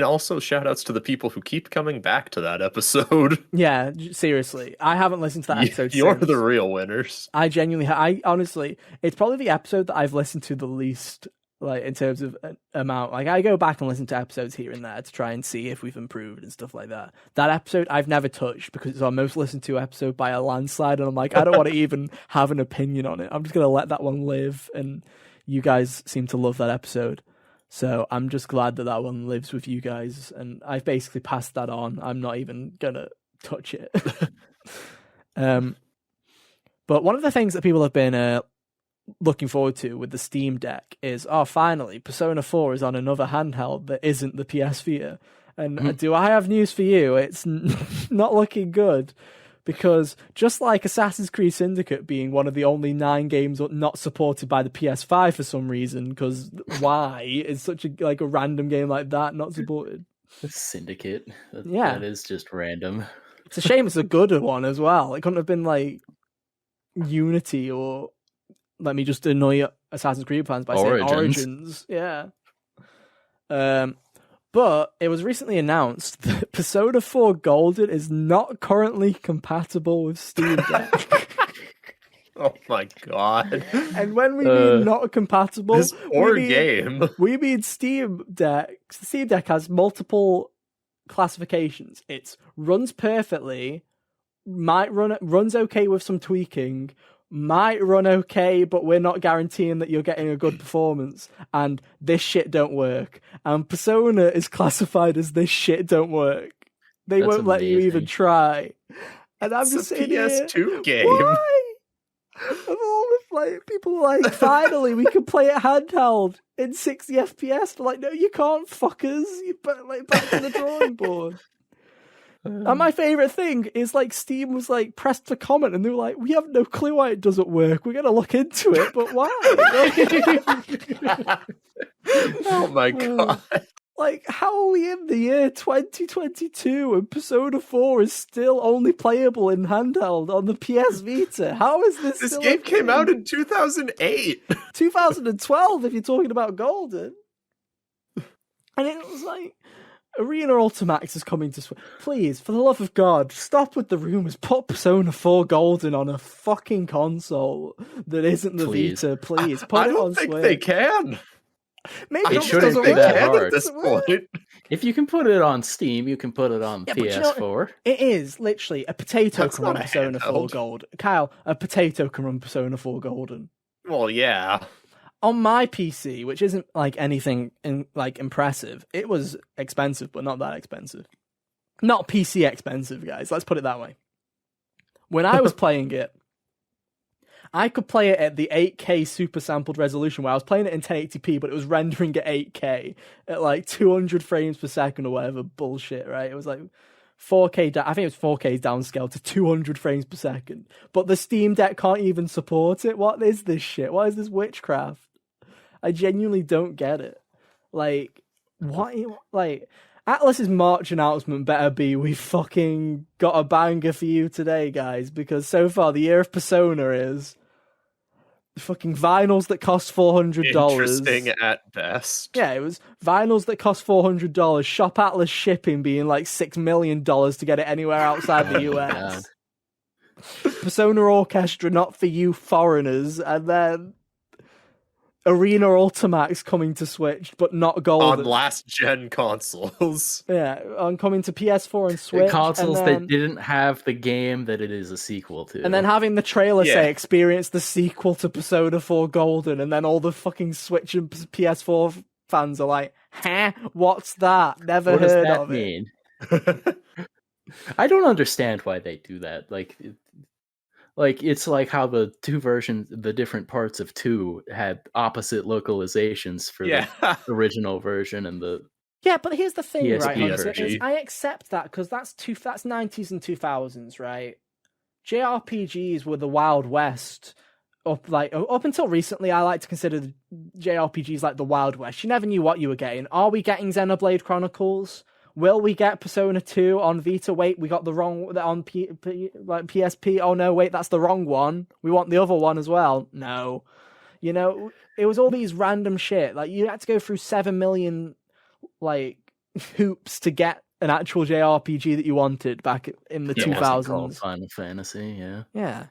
also shout outs to the people who keep coming back to that episode. Yeah, seriously. I haven't listened to that episode You're since. the real winners. I genuinely, I honestly, it's probably the episode that I've listened to the least, like, in terms of amount. Like, I go back and listen to episodes here and there to try and see if we've improved and stuff like that. That episode I've never touched because it's our most listened to episode by a landslide, and I'm like, I don't want to even have an opinion on it. I'm just going to let that one live, and you guys seem to love that episode. So I'm just glad that one lives with you guys, and I've basically passed that on. I'm not even going to touch it. But one of the things that people have been looking forward to with the Steam Deck is, finally, Persona 4 is on another handheld that isn't the PS Vita. And do I have news for you? It's not looking good. Because just like Assassin's Creed Syndicate being one of the only 9 games not supported by the PS5 for some reason, because why is such a random game like that not supported? Syndicate. Yeah. That is just random. It's a shame it's a good one as well. It couldn't have been like Unity or let me just annoy Assassin's Creed fans by saying Origins. Yeah. But it was recently announced that Persona 4 Golden is not currently compatible with Steam Deck. Oh my god. And when we mean not compatible, this poor game. We mean Steam Deck. Steam Deck has multiple classifications. It runs perfectly, runs okay with some tweaking, might run okay, but we're not guaranteeing that you're getting a good performance, and this shit don't work. And Persona is classified as this shit don't work. That's won't let you even try. And I'm just a PS2 game. Why? And all of people are like, finally we can play it handheld in 60 FPS. They're like, no, you can't, fuckers. You back to the drawing board. And my favourite thing is Steam was pressed for comment and they were like, we have no clue why it doesn't work. We're going to look into it, but why? Oh my god. How are we in the year 2022 and Persona 4 is still only playable in handheld on the PS Vita? How is this This game came out in 2008. 2012 if you're talking about Golden. And it was Arena Ultimax is coming to Switch. Please, for the love of God, stop with the rumours. Put Persona 4 Golden on a fucking console that isn't the Vita. Please, put it on Switch. I don't think they can. Maybe it shouldn't be that hard at this point. If you can put it on Steam, you can put it on PS4. It is literally a potato can run Persona 4 Gold. Kyle, a potato can run Persona 4 Golden. Well, yeah. On my PC, which isn't anything impressive, it was expensive, but not that expensive. Not PC expensive, guys. Let's put it that way. When I was playing it, I could play it at the 8K super sampled resolution, where I was playing it in 1080p, but it was rendering at 8K at 200 frames per second or whatever bullshit, right? It was 4K, I think it was 4K downscaled to 200 frames per second. But the Steam Deck can't even support it. What is this shit? What is this witchcraft? I genuinely don't get it. What? Atlus's March announcement better be, we fucking got a banger for you today, guys, because so far the year of Persona is fucking vinyls that cost $400. Interesting at best. Yeah, it was vinyls that cost $400, Shop Atlus shipping being like $6 million to get it anywhere outside the US. Persona Orchestra not for you foreigners, and then Arena Ultimax coming to Switch, but not Golden. On last-gen consoles. Yeah, on coming to PS4 and Switch. Consoles that didn't have the game that it is a sequel to. And then having the trailer say, experience the sequel to Persona 4 Golden, and then all the fucking Switch and PS4 fans are like, huh? What's that? Never heard of it. What does that mean? I don't understand why they do that. Like it's like how the two versions, the different parts of 2 had opposite localizations for the original version and the but here's the thing, PSP right, Hunter, version. I accept that because that's 90s and 2000s, right? JRPGs were the Wild West. Up until recently, I like to consider JRPGs like the Wild West. You never knew what you were getting. Are we getting Xenoblade Chronicles? Will we get Persona 2 on Vita? Wait, we got the wrong on PSP. Oh no, wait, that's the wrong one. We want the other one as well. No, it was all these random shit. Like you had to go through 7 million hoops to get an actual JRPG that you wanted back in the 2000s. Final Fantasy, yeah.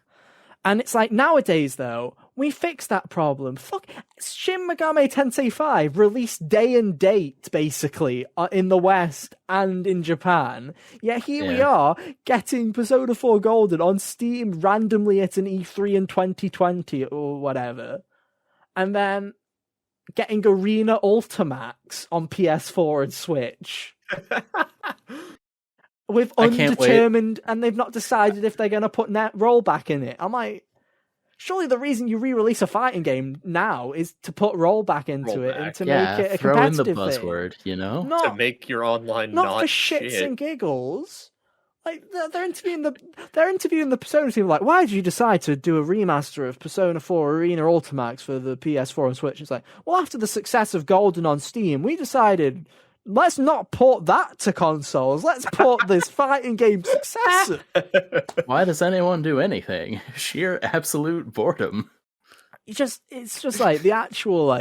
And it's like nowadays though, we fixed that problem. Fuck, Shin Megami Tensei 5 released day and date basically in the West and in Japan. Yet here we are getting Persona 4 Golden on Steam randomly at an E3 in 2020 or whatever, and then getting Arena Ultimax on PS4 and Switch. With undetermined, and they've not decided if they're going to put net rollback in it. I'm like, surely the reason you re-release a fighting game now is to put rollback into it and to make it a competitive throw in the buzzword, thing. Not to make your online not for shits and giggles. Like they're interviewing the Persona team. Like, why did you decide to do a remaster of Persona 4 Arena Ultimax for the PS4 and Switch? It's like, well, after the success of Golden on Steam, we decided, let's not port that to consoles. Let's port this fighting game successor. Why does anyone do anything? Sheer absolute boredom. It's just like the actual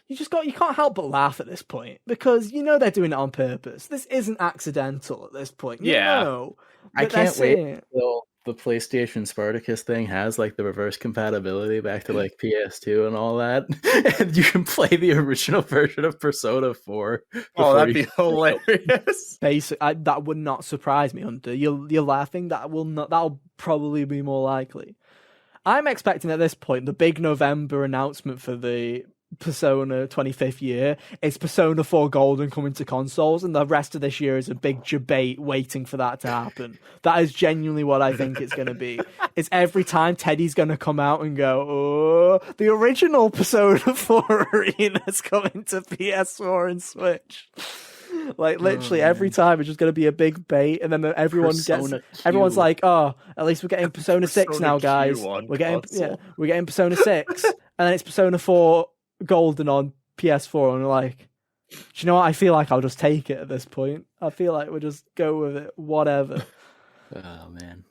you can't help but laugh at this point because they're doing it on purpose. This isn't accidental at this point. I can't wait until the PlayStation Spartacus thing has the reverse compatibility back to PS2 and all that, and you can play the original version of Persona 4. Oh, that'd be hilarious. That would not surprise me, Hunter. You're laughing. That'll probably be more likely. I'm expecting at this point the big November announcement for the Persona 25th year is Persona 4 Golden coming to consoles, and the rest of this year is a big debate waiting for that to happen. That is genuinely what I think it's going to be. It's every time Teddy's going to come out and go, oh, the original Persona 4 Arena is coming to PS4 and Switch. Literally every time it's just going to be a big bait, and then everyone's like, oh, at least we're getting Persona 6 now, guys. We're getting Persona 6, and then it's Persona 4 Golden on PS4, and we're like, do you know what? I feel like I'll just take it at this point. I feel like we'll just go with it, whatever. Oh man,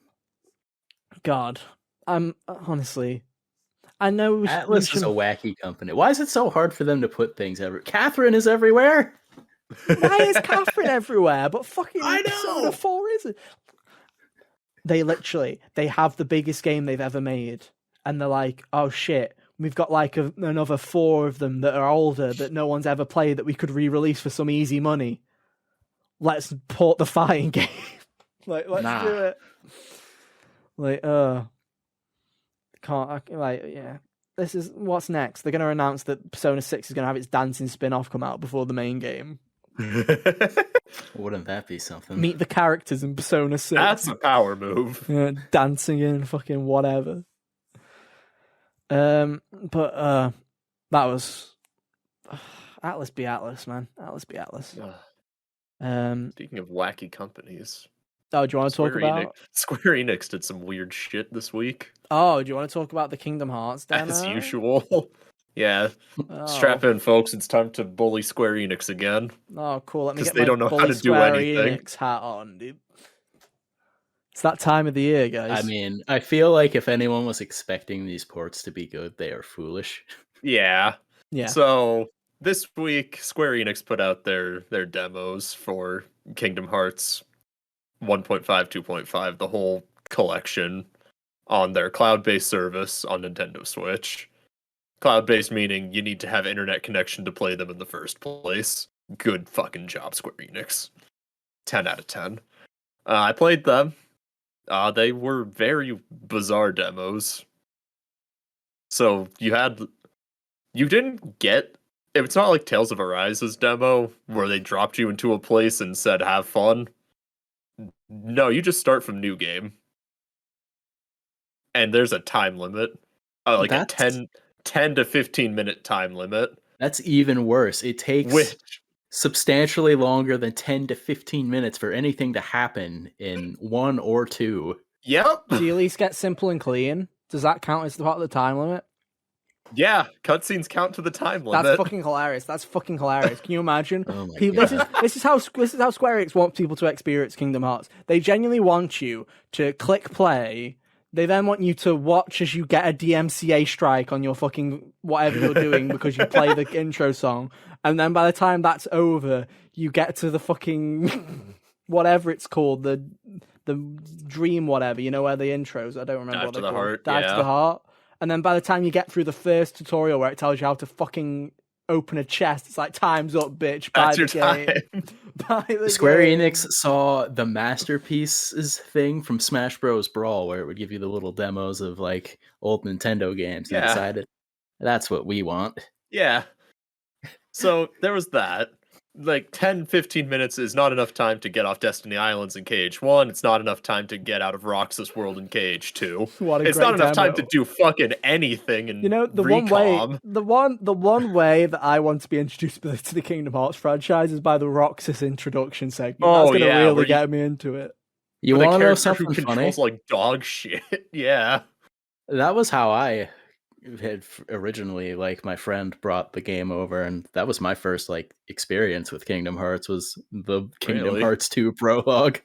God, I'm honestly, I know Atlus is a wacky company. Why is it so hard for them to put things everywhere? Catherine is everywhere. Why is Catherine everywhere? But fucking Persona 4 isn't. They have the biggest game they've ever made, and they're like, oh shit, we've got another 4 of them that are older that no one's ever played that we could re-release for some easy money. Let's port the fighting game. Let's do it. This is what's next. They're going to announce that Persona 6 is going to have its dancing spin-off come out before the main game. Wouldn't that be something? Meet the characters in Persona 6. That's a power move. Yeah, dancing in fucking whatever. But that was Atlus be Atlus, man. Atlus be Atlus. Speaking of wacky companies. Oh, do you want to talk about Square Enix did some weird shit this week. Oh, do you want to talk about the Kingdom Hearts demo? As usual. Yeah. Strap in, folks. It's time to bully Square Enix again. Oh, cool. Let me get they my don't know how bully to do Square anything. Enix hat on, dude. It's that time of the year, guys. I mean, I feel like if anyone was expecting these ports to be good, they are foolish. Yeah. Yeah. So this week, Square Enix put out their demos for Kingdom Hearts 1.5, 2.5, the whole collection on their cloud-based service on Nintendo Switch. Cloud-based meaning you need to have internet connection to play them in the first place. Good fucking job, Square Enix. 10 out of 10. I played them. They were very bizarre demos. So you didn't get, it's not like Tales of Arise's demo where they dropped you into a place and said have fun. No, you just start from new game. And there's a time limit. Like a 10 to 15 minute time limit. That's even worse. It takes substantially longer than 10 to 15 minutes for anything to happen in 1 or 2. Yep. Do you at least get simple and clean? Does that count as part of the time limit? Yeah, cutscenes count to the time limit. That's fucking hilarious. Can you imagine? Oh this is how Square Enix wants people to experience Kingdom Hearts. They genuinely want you to click play. They then want you to watch as you get a DMCA strike on your fucking whatever you're doing because you play the intro song, and then by the time that's over, you get to the fucking whatever it's called, the dream whatever, you know, where the intros, I don't remember what they're called. Dive to the Heart. And then by the time you get through the first tutorial where it tells you how to fucking open a chest, it's like, time's up, bitch. That's your time. Square Enix saw the Masterpieces thing from Smash Bros. Brawl, where it would give you the little demos of like old Nintendo games, and decided that's what we want. Yeah. So there was that. Like 10, 15 minutes is not enough time to get off Destiny Islands in Cage 1. It's not enough time to get out of Roxas World in Cage 2. It's not enough time to do fucking anything in Recom. The one way that I want to be introduced to the Kingdom Hearts franchise is by the Roxas introduction segment. That's going to really get me into it. You want to know something who funny? Controls like dog shit. Yeah. That was how I had originally, like, my friend brought the game over, and that was my first like experience with Kingdom Hearts, was the Kingdom Hearts 2 prologue.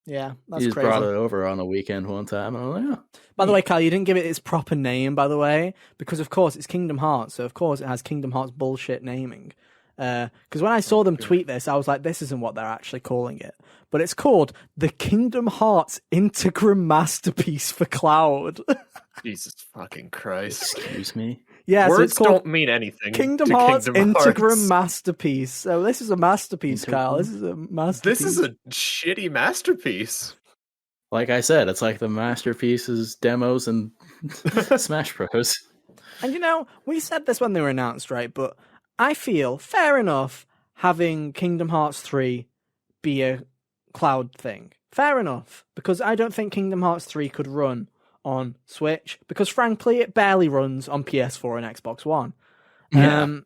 Yeah, that's he just crazy. Brought it over on a weekend one time, and I was like, yeah. By the way, Kyle, you didn't give it its proper name, by the way, because of course it's Kingdom Hearts, so of course it has Kingdom Hearts bullshit naming. Because when I saw them tweet this, I was like, this isn't what they're actually calling it. But it's called the Kingdom Hearts Integram Masterpiece for Cloud. Jesus fucking Christ. Excuse me? Yeah, words so it's called don't mean anything. Kingdom Hearts Integram Masterpiece. So this is a masterpiece, Kyle. This is a masterpiece. This is a shitty masterpiece. Like I said, it's like the masterpieces, demos, and Smash Bros. And you know, we said this when they were announced, right? But I feel, fair enough, having Kingdom Hearts 3 be a cloud thing. Fair enough. Because I don't think Kingdom Hearts 3 could run on Switch, because frankly it barely runs on PS4 and Xbox One. Yeah.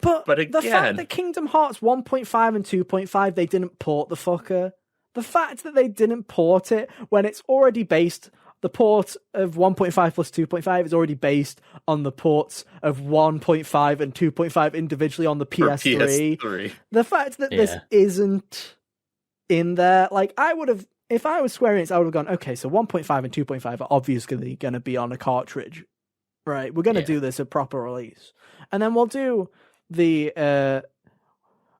But again, the fact that Kingdom Hearts 1.5 and 2.5, they didn't port the fucker. The fact that they didn't port it when it's already based, the port of 1.5 plus 2.5 is already based on the ports of 1.5 and 2.5 individually on the PS3. The fact that this isn't in there, like, I would have, if I was Square Enix, I would have gone, okay, so 1.5 and 2.5 are obviously going to be on a cartridge, right? We're going to do this a proper release. And then we'll do the...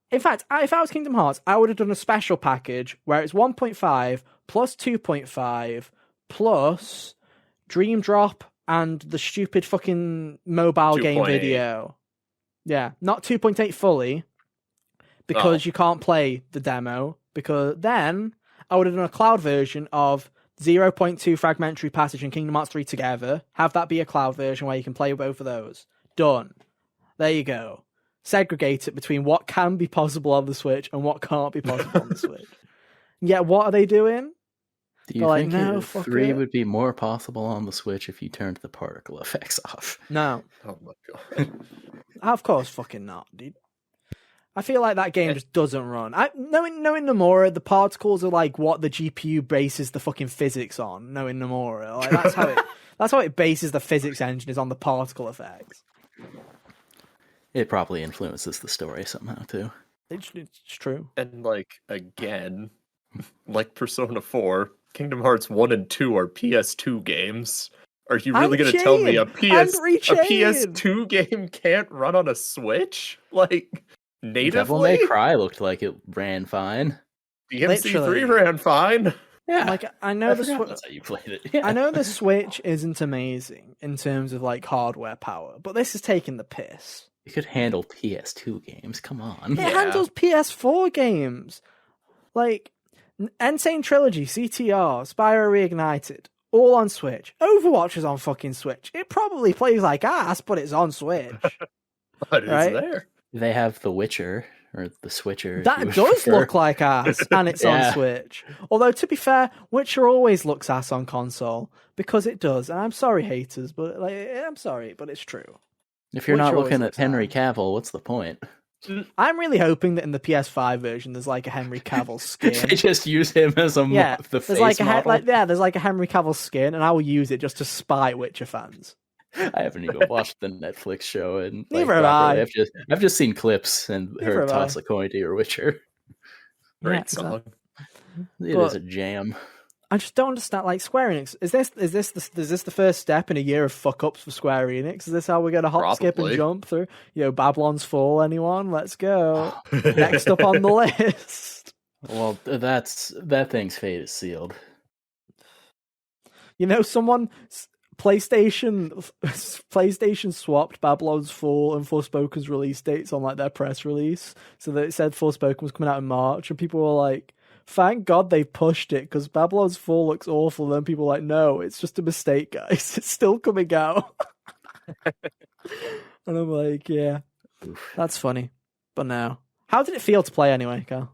In fact, if I was Kingdom Hearts, I would have done a special package where it's 1.5 plus 2.5 plus Dream Drop and the stupid fucking mobile game video. Yeah, not 2.8 fully, because you can't play the demo, because then... I would have done a cloud version of 0.2 Fragmentary Passage and Kingdom Hearts 3 together. Have that be a cloud version where you can play both of those. Done. There you go. Segregate it between what can be possible on the Switch and what can't be possible on the Switch. Yeah, what are they doing? Do you think 3 would be more possible on the Switch if you turned the particle effects off? No. Oh my god. Of course fucking not, dude. I feel like that game just doesn't run. Knowing Nomura, the particles are like what the GPU bases the fucking physics on. Knowing Nomura, like that's how it bases the physics engine, is on the particle effects. It probably influences the story somehow too. It's true. And like again, like Persona 4, Kingdom Hearts 1 and 2 are PS2 games. Are you really going to tell me a PS2 game can't run on a Switch? Like, natively? Devil May Cry looked like it ran fine. DMC3 ran fine. Yeah. Like, I know that's how you played it. Yeah. I know the Switch isn't amazing in terms of, like, hardware power, but this is taking the piss. It could handle PS2 games, come on. It handles PS4 games. Like, Insane Trilogy, CTR, Spyro Reignited, all on Switch. Overwatch is on fucking Switch. It probably plays like ass, but it's on Switch. But it's there. They have The Witcher, or The Switcher. That does look like ass, and it's on Switch. Although, to be fair, Witcher always looks ass on console, because it does. And I'm sorry, haters, but I'm sorry, but it's true. If you're not looking at Henry Cavill, what's the point? I'm really hoping that in the PS5 version, there's like a Henry Cavill skin. They just use him as the face model. There's like a Henry Cavill skin, and I will use it just to spite Witcher fans. I haven't even watched the Netflix show, and neither have I. I've just seen clips and heard toss a coin to your Witcher. Great song. It is a jam. I just don't understand. Like, Square Enix, is this the first step in a year of fuck ups for Square Enix? Is this how we're going to hop, skip, and jump through? Babylon's Fall. Anyone? Let's go. Next up on the list. Well, that thing's fate is sealed. Someone PlayStation swapped Babylon's Fall and Forspoken's release dates on like their press release, so that it said Forspoken was coming out in March, and people were like, thank God they pushed it, because Babylon's Fall looks awful. And then people were like, no, it's just a mistake, guys. It's still coming out. And I'm like, yeah, that's funny. But no. How did it feel to play anyway, Carl?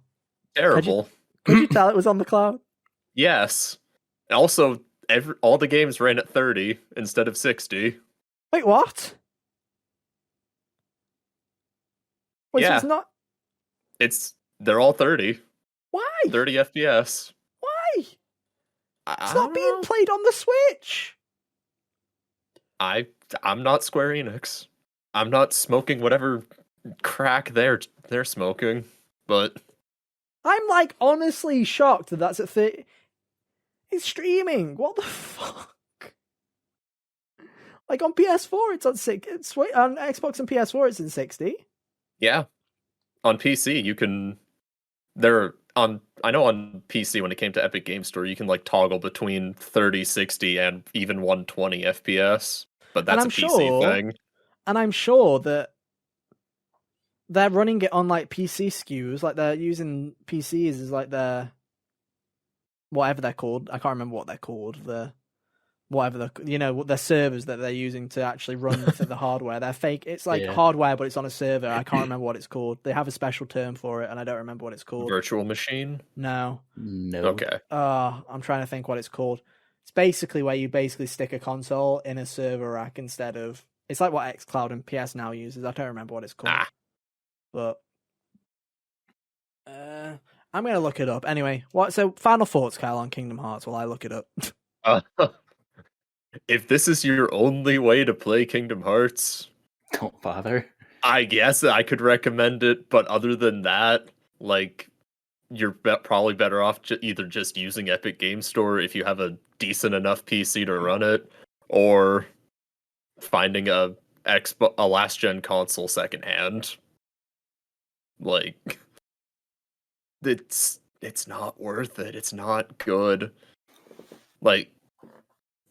Terrible. Could you tell it was on the cloud? Yes. Also, all the games ran at 30 instead of 60. Wait, what? Wait, yeah. So it's not... They're all 30. Why? 30 FPS. Why? It's not being played on the Switch. I'm not Square Enix. I'm not smoking whatever crack they're smoking, but I'm like honestly shocked that that's at 30. It's streaming. What the fuck? Like on PS4, it's on 60. On Xbox and PS4, it's in 60. Yeah. On PC, you can. I know on PC when it came to Epic Game Store, you can like toggle between 30, 60, and even 120 FPS. But that's a PC thing. And I'm sure that they're running it on like PC SKUs, like they're using PCs as like their whatever they're called. I can't remember what they're called. Their servers that they're using to actually run the hardware. They're fake. It's like hardware, but it's on a server. I can't remember what it's called. They have a special term for it, and I don't remember what it's called. Virtual machine? No. Okay. I'm trying to think what it's called. It's basically where you basically stick a console in a server rack instead of. It's like what xCloud and PS Now uses. I don't remember what it's called. But I'm gonna look it up anyway. So final thoughts, Kyle, on Kingdom Hearts while I look it up. If this is your only way to play Kingdom Hearts, don't bother. I guess I could recommend it, but other than that, like, you're probably better off either just using Epic Game Store if you have a decent enough PC to run it, or finding a last gen console secondhand. Like, it's not worth it. It's not good. Like,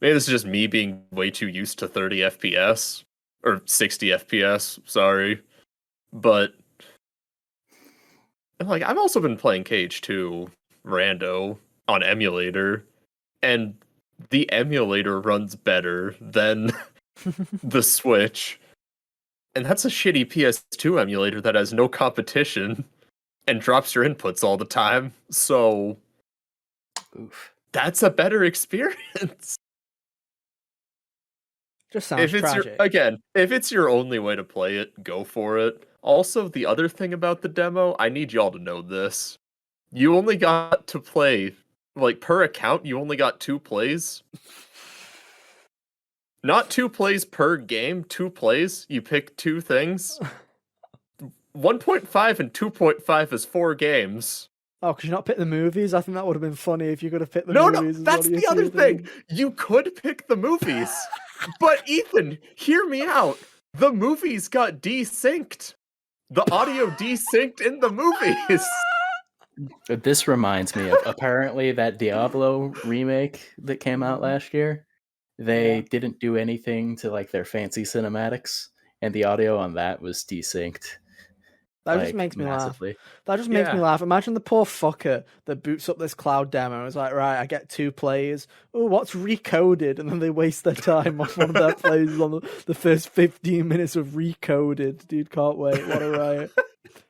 maybe this is just me being way too used to 30 FPS or 60 FPS. Sorry, but like, I've also been playing KH2 Rando on emulator, and the emulator runs better than the Switch. And that's a shitty PS2 emulator that has no competition and drops your inputs all the time. So that's a better experience. Just sounds tragic. If it's your only way to play it, go for it. Also, the other thing about the demo, I need y'all to know this. You only got to play, like, per account, you only got 2 plays. Not 2 plays per game, 2 plays. You pick 2 things. 1.5 and 2.5 is 4 games. Oh, could you not pick the movies? I think that would have been funny if you could have picked the movies. No, that's the other thing. You could pick the movies. But Ethan, hear me out. The movies got desynced. The audio desynced in the movies. This reminds me of apparently that Diablo remake that came out last year. They didn't do anything to like their fancy cinematics, and the audio on that was desynced. That just makes me laugh. That just makes me laugh. Imagine the poor fucker that boots up this cloud demo. It's like, right, I get 2 plays. Oh, what's recoded? And then they waste their time on one of their plays on the first 15 minutes of recoded. Dude, can't wait. What a riot.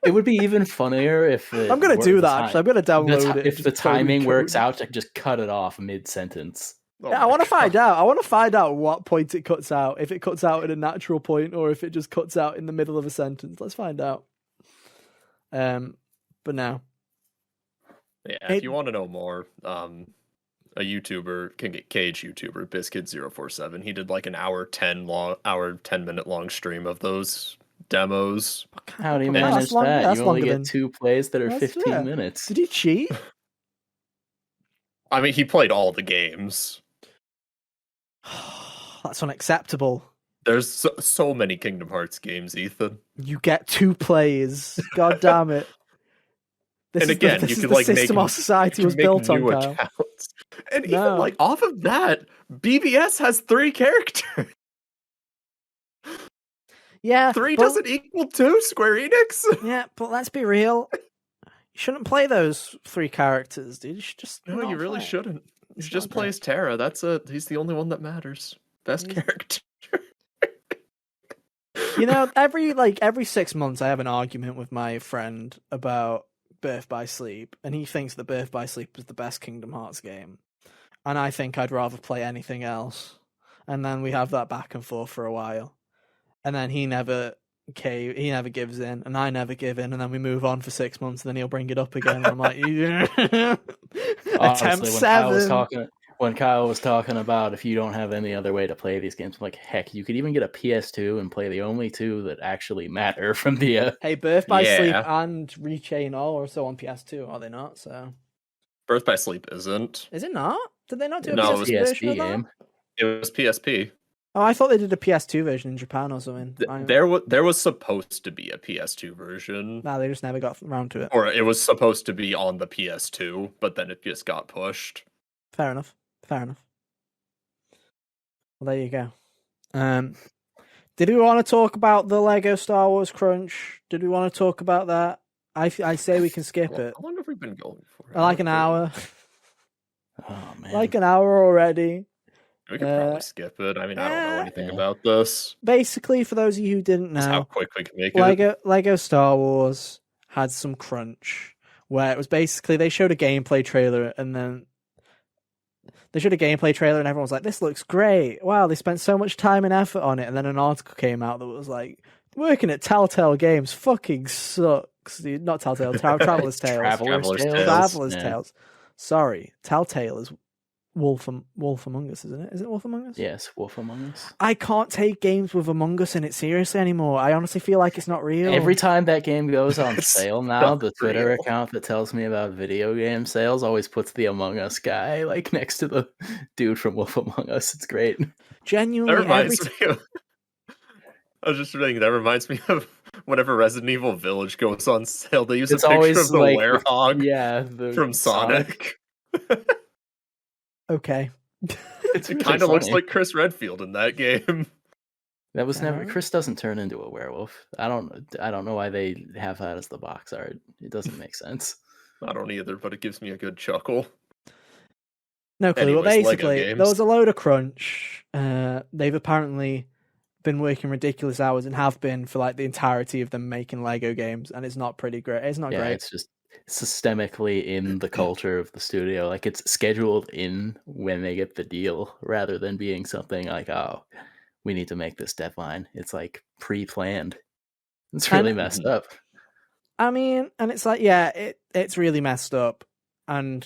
It would be even funnier if... I'm going to do that, actually. I'm going to download it. If the timing works out, I can just cut it off mid-sentence. Yeah, I want to find out. I want to find out what point it cuts out. If it cuts out at a natural point or if it just cuts out in the middle of a sentence. Let's find out. But now, if you want to know more, a YouTuber Cage YouTuber Biscuit047. He did like an hour 10 minute long stream of those demos. How do you manage that? You only get 2 plays that are 15 minutes. Did he cheat? I mean, he played all the games. That's unacceptable. There's so many Kingdom Hearts games, Ethan. You get 2 plays. God damn it. This you could the like system our society was built on, Kyle. And even like off of that, BBS has 3 characters. Yeah. 3 doesn't equal 2, Square Enix. Yeah, but let's be real. You shouldn't play those 3 characters, dude. You should just No, you really shouldn't. You should just play as Terra. He's the only one that matters. Best character. You know, every 6 months I have an argument with my friend about Birth by Sleep, and he thinks that Birth by Sleep is the best Kingdom Hearts game, and I think I'd rather play anything else. And then we have that back and forth for a while, and then he never gives in, and I never give in, and then we move on for 6 months, and then he'll bring it up again, and I'm like, attempt 7. When Kyle was talking about if you don't have any other way to play these games, I'm like, heck, you could even get a PS2 and play the only 2 that actually matter from the... Hey, Birth by Sleep and Rechain all are also on PS2, are they not? So Birth by Sleep isn't. Is it not? Did they not do a PSP version game? It was PSP. Oh, I thought they did a PS2 version in Japan or something. There was supposed to be a PS2 version. No, they just never got around to it. Or it was supposed to be on the PS2, but then it just got pushed. Fair enough. Well, there you go. Did we want to talk about the Lego Star Wars crunch? Did we want to talk about that? I say we can skip it. How long have we been going for? Like an hour. Oh, man. Like an hour already. We could probably skip it. I mean, I don't know anything about this. Basically, for those of you who didn't know, how quick we can make it. Lego Star Wars had some crunch where it was basically they showed a gameplay trailer and then they showed a gameplay trailer and everyone was like, this looks great. Wow, they spent so much time and effort on it. And then an article came out that was like, working at Telltale Games fucking sucks. Dude, not Telltale, Traveler's Tales. Traveler's Tales. Sorry, Telltale is Wolf Among Us, isn't it? Is it Wolf Among Us? Yes, Wolf Among Us. I can't take games with Among Us in it seriously anymore. I honestly feel like it's not real. Every time that game goes on sale now, the Twitter account that tells me about video game sales always puts the Among Us guy like next to the dude from Wolf Among Us. It's great. Genuinely, I was just saying that reminds me of whenever Resident Evil Village goes on sale, they use a picture of the werehog from Sonic. Okay. It kind of looks like Chris Redfield in that game. That was never. Chris doesn't turn into a werewolf. I don't know why they have that as the box art. It doesn't make sense. I don't either, but it gives me a good chuckle. No clue. Well, basically, there was a load of crunch. They've apparently been working ridiculous hours and have been for like the entirety of them making Lego games, and it's not pretty great. It's not great. It's just systemically in the culture of the studio. Like it's scheduled in when they get the deal rather than being something like, oh, we need to make this deadline. It's like pre-planned. It's really messed up. I mean, and it's like, it's really messed up. And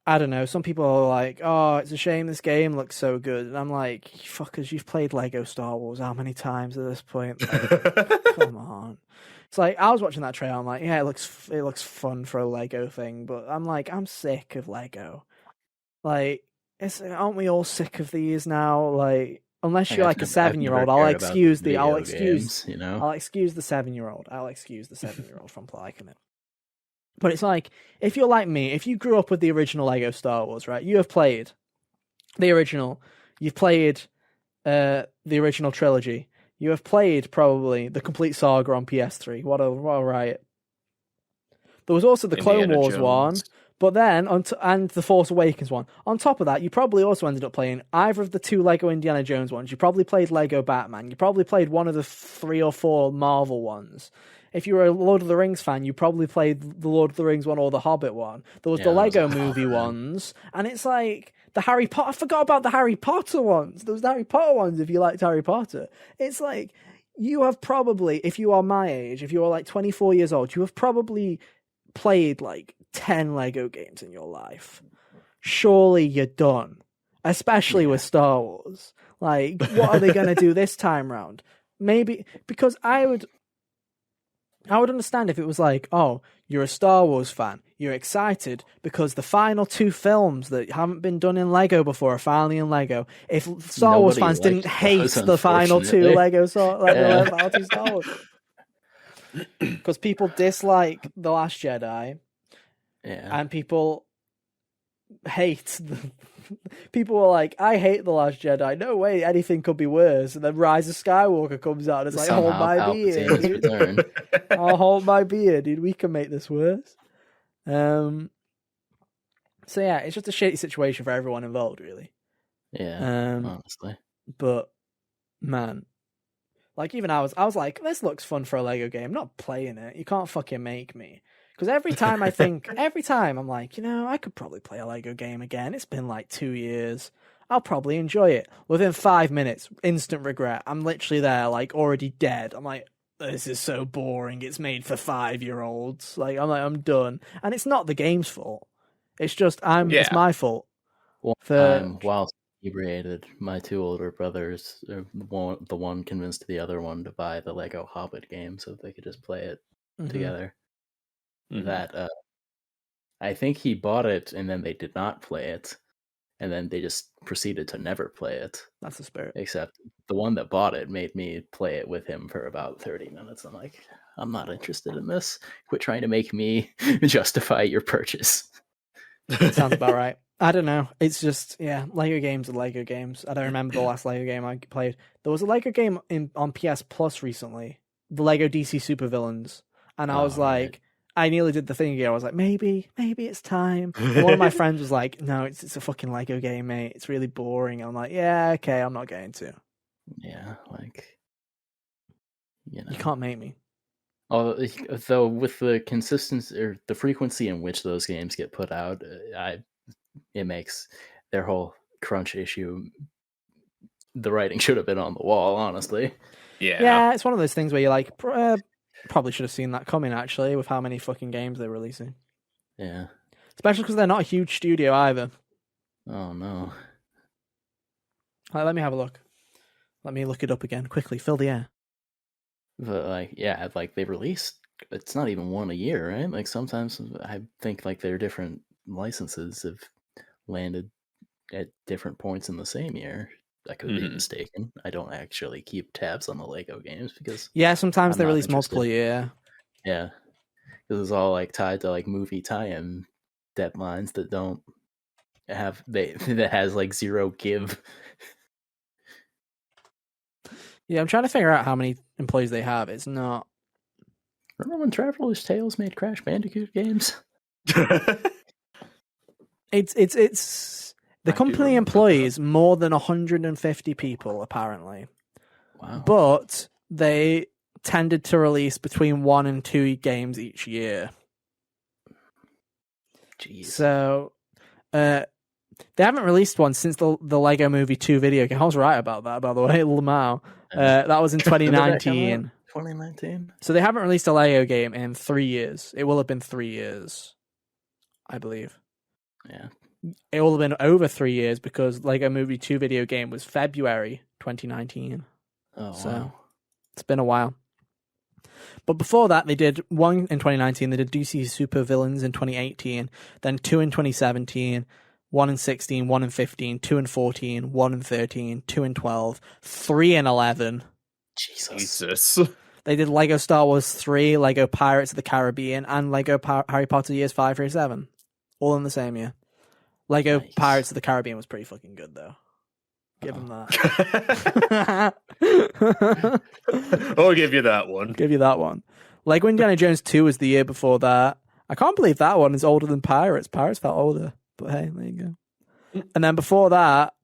I don't know, some people are like, oh, it's a shame this game looks so good. And I'm like, fuckers, you've played Lego Star Wars how many times at this point? Like, come on. It's like, I was watching that trailer, I'm like, yeah, it looks fun for a Lego thing. But I'm like, I'm sick of Lego. Like, aren't we all sick of these now? Like, unless you're like a 7-year-old, I'll excuse the 7-year-old. I'll excuse the 7-year-old from liking it. But it's like, if you're like me, if you grew up with the original Lego Star Wars, right? You have played the original. You've played the original trilogy. You have played probably the complete saga on PS3. What a riot! There was also the Clone Wars one. But then, and the Force Awakens one. On top of that, you probably also ended up playing either of the 2 Lego Indiana Jones ones. You probably played Lego Batman. You probably played one of the 3 or 4 Marvel ones. If you were a Lord of the Rings fan, you probably played the Lord of the Rings one or the Hobbit one. There was the Lego movie ones. And it's like, the Harry Potter... I forgot about the Harry Potter ones. There was the Harry Potter ones if you liked Harry Potter. It's like, you have probably, if you are my age, if you are like 24 years old, you have probably played like 10 Lego games in your life. Surely you're done. Especially with Star Wars. Like, what are they going to do this time round? Maybe, because I would understand if it was like, oh, you're a Star Wars fan. You're excited because the final 2 films that haven't been done in Lego before are finally in Lego. If Star Wars fans didn't hate the final 2 Lego Star Wars. Because people dislike The Last Jedi. Yeah. And people hate people were like, I hate The Last Jedi. No way anything could be worse. And then Rise of Skywalker comes out and it's like, hold my beer, dude. I'll hold my beer, dude. We can make this worse. So yeah, it's just a shitty situation for everyone involved, really. Yeah. Honestly. But man, like even I was like, this looks fun for a Lego game. I'm not playing it. You can't fucking make me. Because every time I'm like, I could probably play a Lego game again. It's been like 2 years. I'll probably enjoy it. Within 5 minutes, instant regret. I'm literally there, like already dead. I'm like, this is so boring. It's made for 5-year-olds. Like, I'm done. And it's not the game's fault. It's just it's my fault. One time, whilst inebriated, my 2 older brothers, the one convinced the other one to buy the Lego Hobbit game so they could just play it together. Mm-hmm. That I think he bought it and then they did not play it, and then they just proceeded to never play it. That's the spirit. Except the one that bought it made me play it with him for about 30 minutes. I'm like, I'm not interested in this. Quit trying to make me justify your purchase. Sounds about right. I don't know. It's just, Lego games are Lego games. I don't remember the last Lego game I played. There was a Lego game on PS Plus recently, the Lego DC Supervillains, and I was like, I nearly did the thing again. I was like, maybe it's time. And one of my friends was like, no, it's a fucking Lego game, mate. It's really boring. I'm like, yeah, okay, I'm not going to. Yeah, like, you can't make me. Though with the consistency or the frequency in which those games get put out, it makes their whole crunch issue. The writing should have been on the wall, honestly. Yeah, it's one of those things where you're like, probably should have seen that coming, actually, with how many fucking games they're releasing. Yeah. Especially because they're not a huge studio either. Oh, no. Let me have a look. Let me look it up again. Quickly, fill the air. But, they released... It's not even one a year, right? Like, sometimes I think, their different licenses have landed at different points in the same year. I could be mistaken. I don't actually keep tabs on the Lego games because sometimes they release multiple year. Yeah, because it's all tied to movie tie-in deadlines that don't have that has zero give. Yeah, I'm trying to figure out how many employees they have. It's not. Remember when Traveler's Tales made Crash Bandicoot games? It's. The company employs more than 150 people, apparently. Wow. But they tended to release between 1 and 2 games each year. Jeez. So, they haven't released one since the Lego Movie 2 video game. I was right about that, by the way, Lamau. That was in 2019. 2019. So they haven't released a Lego game in 3 years. It will have been 3 years, I believe. Yeah. It will have been over 3 years because Lego Movie 2 video game was February 2019. Oh, so wow. It's been a while. But before that, they did one in 2019. They did DC Super Villains in 2018. Then 2 in 2017. 1 in 16, 1 in 15, 2 in 14, 1 in 13, 2 in 12, 3 in 11. Jesus. They did Lego Star Wars 3, Lego Pirates of the Caribbean, and Lego Harry Potter Years 5 through 7. All in the same year. Lego Pirates of the Caribbean was pretty fucking good, though. Give them that. I'll give you that one. Give you that one. Lego Indiana Jones 2 was the year before that. I can't believe that one is older than Pirates. Pirates felt older. But hey, there you go. And then before that,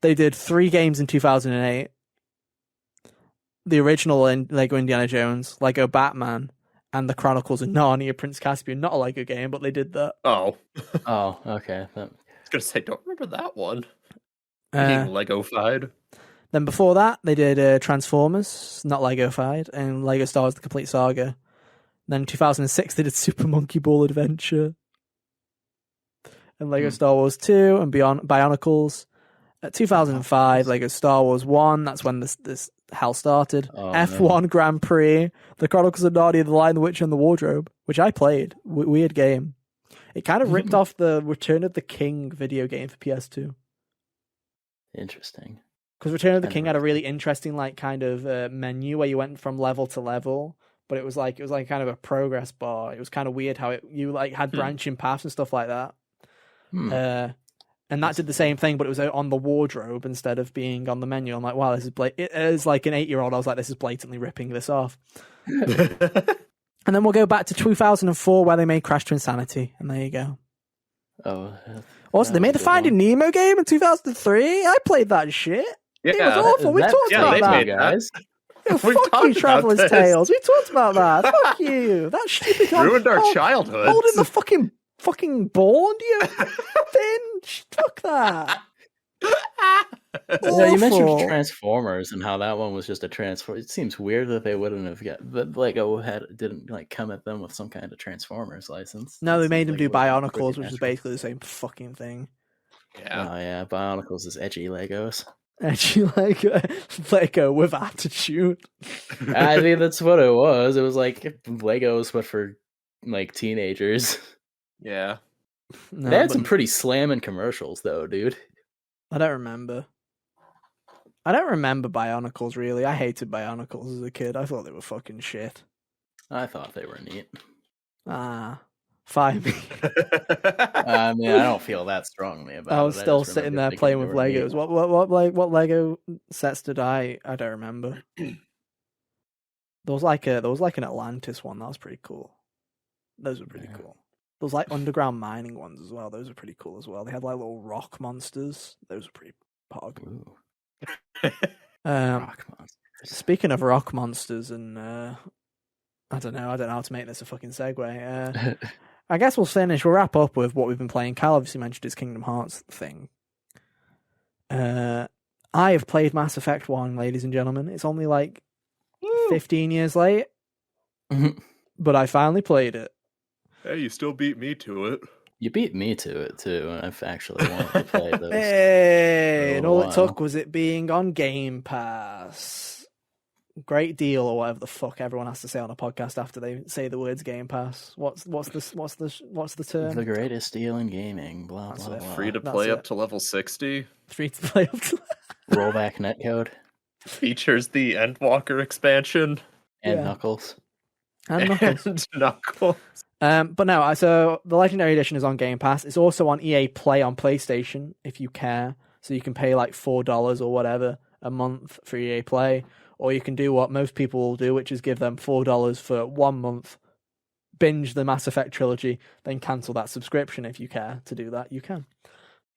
they did 3 games in 2008. The original Lego Indiana Jones, Lego Batman, and The Chronicles of Narnia, Prince Caspian. Not a Lego game, but they did that. Oh. Oh, okay. I was going to say, don't remember that one. Being Lego-fied. Then before that, they did Transformers, not Lego-fied, and Lego Star Wars The Complete Saga. Then in 2006, they did Super Monkey Ball Adventure. And Lego Star Wars 2 and Beyond Bionicles. At 2005, Lego Star Wars 1, that's when this hell started. F1 Grand Prix, The Chronicles of Narnia, The Lion, the Witch, and the Wardrobe, which I played. Weird game. It kind of ripped off the Return of the King video game for PS2. Interesting. Because Return of the King had a really interesting kind of menu where you went from level to level, but it was like kind of a progress bar. It was kind of weird how you had branching paths and stuff like that. And that did the same thing, but it was on the wardrobe instead of being on the menu. I'm like, wow, this is it is like an 8-year-old. I was like, this is blatantly ripping this off. And then we'll go back to 2004 where they made Crash to Insanity, and there you go. Oh. Also, they made the Finding Nemo game in 2003. I played that shit. Yeah, it was awful. We talked about that, guys. Fuck you, Traveler's Tales. We talked about that. Fuck you. That stupid ruined our childhood. Holding the fucking ball into your fin. Fuck that. Yeah, you mentioned Transformers and how that one was just a transform. It seems weird that they wouldn't have that Lego didn't come at them with some kind of Transformers license. No, they made them do Bionicles, which is basically the same fucking thing. Yeah. Oh yeah, Bionicles is edgy Legos. Edgy Lego with attitude. I mean, that's what it was. It was like Legos, but for teenagers. Yeah. No, they had some pretty slamming commercials, though, dude. I don't remember Bionicles, really. I hated Bionicles as a kid. I thought they were fucking shit. I thought they were neat. Fine. I mean, I don't feel that strongly about it. I was still sitting there playing with Legos. Neat. What Lego sets did I don't remember. There was an Atlantis one. That was pretty cool. Those were pretty cool. There was underground mining ones as well. Those were pretty cool as well. They had little rock monsters. Those were pretty pog. Rock monsters. Speaking of rock monsters, and I don't know how to make this a fucking segue. I guess we'll wrap up with what we've been playing. Cal obviously mentioned his Kingdom Hearts thing. I have played Mass Effect 1, ladies and gentlemen. It's only 15 years late, but I finally played it. Hey, you still beat me to it. You beat me to it too, and I've actually wanted to play those. Hey, and all it took was it being on Game Pass. Great deal, or whatever the fuck everyone has to say on a podcast after they say the words Game Pass. What's the term? The greatest deal in gaming. Blah blah blah. Free to play up to level 60. Free to play up to rollback netcode. Features the Endwalker expansion and Knuckles. And Knuckles. But no, so the Legendary Edition is on Game Pass. It's also on EA Play on PlayStation if you care. So you can pay $4 or whatever a month for EA Play. Or you can do what most people will do, which is give them $4 for 1 month, binge the Mass Effect trilogy, then cancel that subscription if you care to do that. You can.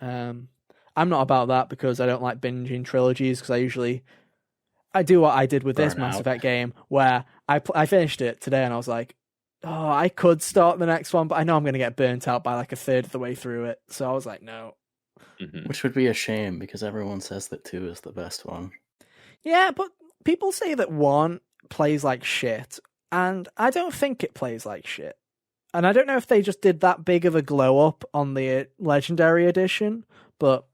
I'm not about that because I don't like binging trilogies because I do what I did with this Mass Effect game where I finished it today and I was like, oh, I could start the next one, but I know I'm going to get burnt out by a third of the way through it. So I was like, no. Mm-hmm. Which would be a shame because everyone says that 2 is the best one. Yeah, but people say that 1 plays like shit, and I don't think it plays like shit. And I don't know if they just did that big of a glow up on the Legendary Edition, but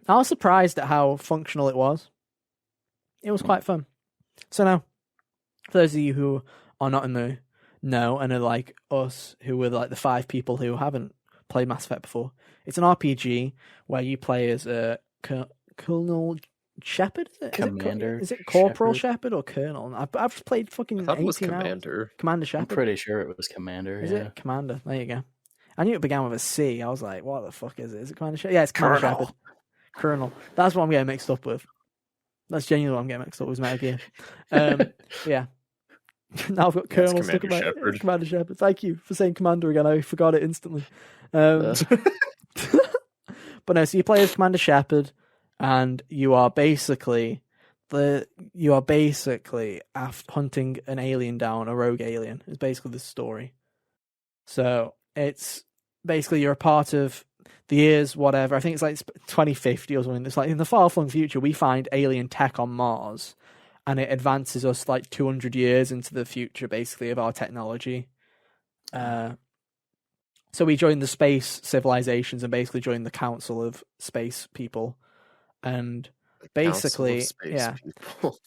I was surprised at how functional it was. It was quite fun. So now, for those of you who are not in the know and are like us, who were like the 5 people who haven't played Mass Effect before, it's an RPG where you play as a Colonel Shepard. Commander. Is it Corporal Shepard or Colonel? I've played fucking 18 hours. Commander. Commander Shepard. I'm pretty sure it was Commander. Is it Commander? There you go. I knew it began with a C. I was like, what the fuck is it? Is it Commander Shepard? Yeah, it's Commander Shepard. Colonel. That's what I'm getting mixed up with. That's genuinely what I'm getting mixed up with Metal Gear. Yeah. Now I've got Colonel stuck in my Commander Shepard. Thank you for saying Commander again. I forgot it instantly. But no, so you play as Commander Shepard, and you are basically hunting an alien down, a rogue alien. It's basically the story. So it's basically you're a part of the years, whatever. I think it's like 2050 or something. It's like in the far-flung future, we find alien tech on Mars, and it advances us like 200 years into the future, basically, of our technology. So we join the space civilizations and basically join the Council of Space People. And basically, yeah,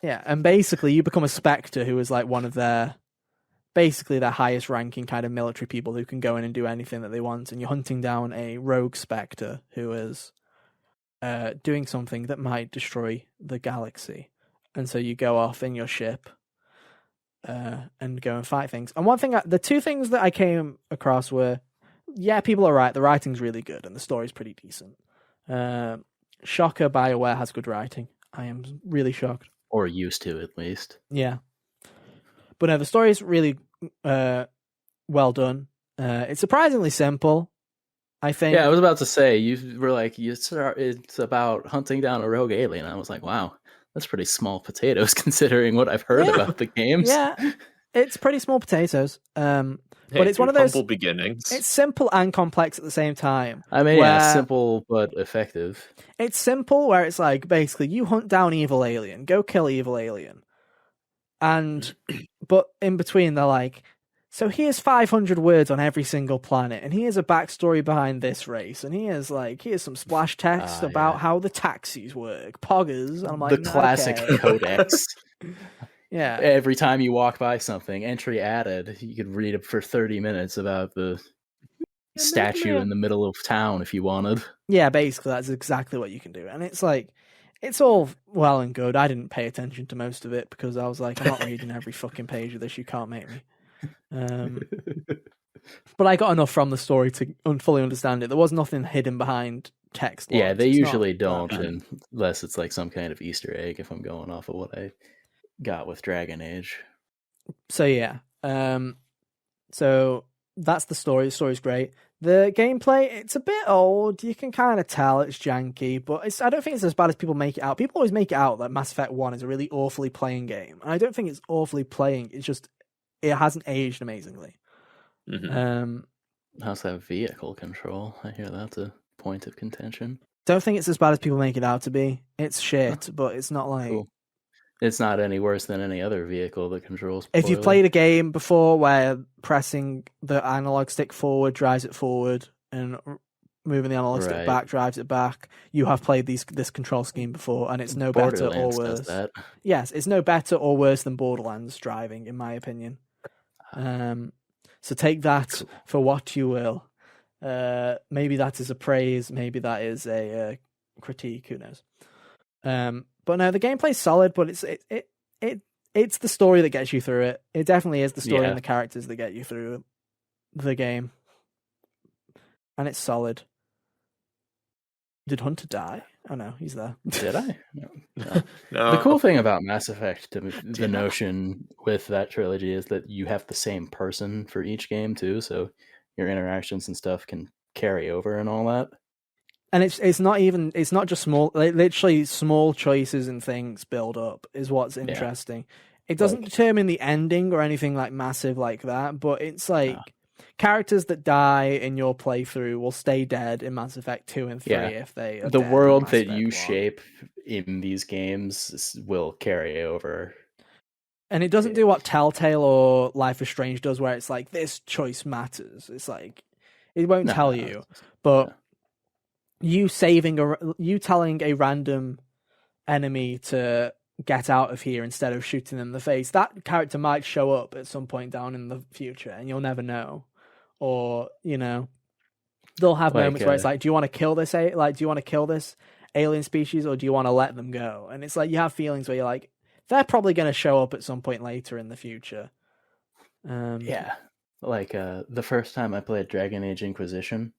and basically you become a Spectre, who is like one of their highest ranking kind of military people who can go in and do anything that they want. And you're hunting down a rogue Spectre who is doing something that might destroy the galaxy. And so you go off in your ship and go and fight things. And the 2 things that I came across were, yeah, people are right. The writing's really good and the story's pretty decent. Shocker, BioWare has good writing. I am really shocked. Or used to, at least. Yeah. But no, the story is really well done. It's surprisingly simple, I think. Yeah, I was about to say, you were like, it's about hunting down a rogue alien. I was like, wow, that's pretty small potatoes considering what I've heard about the games. Yeah, it's pretty small potatoes. But it's one of those humble beginnings. It's simple and complex at the same time. I mean, yeah, simple but effective. It's simple where it's like, basically, you hunt down evil alien, go kill evil alien. But in between, they're like, so here's 500 words on every single planet, and here's a backstory behind this race, and here's some splash text about how the taxis work, poggers. And I'm like, the classic codex. Yeah. Every time you walk by something, entry added, you could read it for 30 minutes about the statue in the middle of town if you wanted. Yeah, basically, that's exactly what you can do. And it's like, it's all well and good. I didn't pay attention to most of it because I was like, I'm not reading every fucking page of this. You can't make me. But I got enough from the story to fully understand it. There was nothing hidden behind text. Yeah, they usually don't, unless it's like some kind of Easter egg, if I'm going off of what I got with Dragon Age. So yeah, so that's the story. The story's great. The gameplay, it's a bit old. You can kind of tell it's janky, but I don't think it's as bad as people make it out. People always make it out that Mass Effect 1 is a really awfully playing game, and I don't think it's awfully playing. It's just it hasn't aged amazingly. How's that vehicle control? I hear that's a point of contention. Don't think it's as bad as people make it out to be. It's shit, but it's not like... Cool. It's not any worse than any other vehicle that controls poorly. If you've played a game before where pressing the analog stick forward drives it forward and moving the analog stick back drives it back, you have played this control scheme before, and it's no better or worse. Yes, it's no better or worse than Borderlands driving, in my opinion. So take that for what you will. Maybe that is a praise, maybe that is a critique, who knows. But no, the gameplay's solid, but it's the story that gets you through it. It definitely is the story and the characters that get you through the game. And it's solid. Did Hunter die? Oh no, he's there. Did I? No. No. The cool thing about Mass Effect, the notion with that trilogy, is that you have the same person for each game too, so your interactions and stuff can carry over and all that. And it's not just small, literally small choices and things build up is what's interesting. It doesn't determine the ending or anything like massive like that, but it's like characters that die in your playthrough will stay dead in Mass Effect 2 and 3 if they are the world that you shape in these games will carry over. And it doesn't do what Telltale or Life is Strange does, where it's like, this choice matters. It's like, it won't tell you. But you telling a random enemy to get out of here instead of shooting them in the face, that character might show up at some point down in the future, and you'll never know. Or, they'll have moments where it's like, do you want to kill this? Do you want to kill this alien species, or do you want to let them go? And it's like, you have feelings where you're like, they're probably going to show up at some point later in the future. Yeah. Like, the first time I played Dragon Age Inquisition,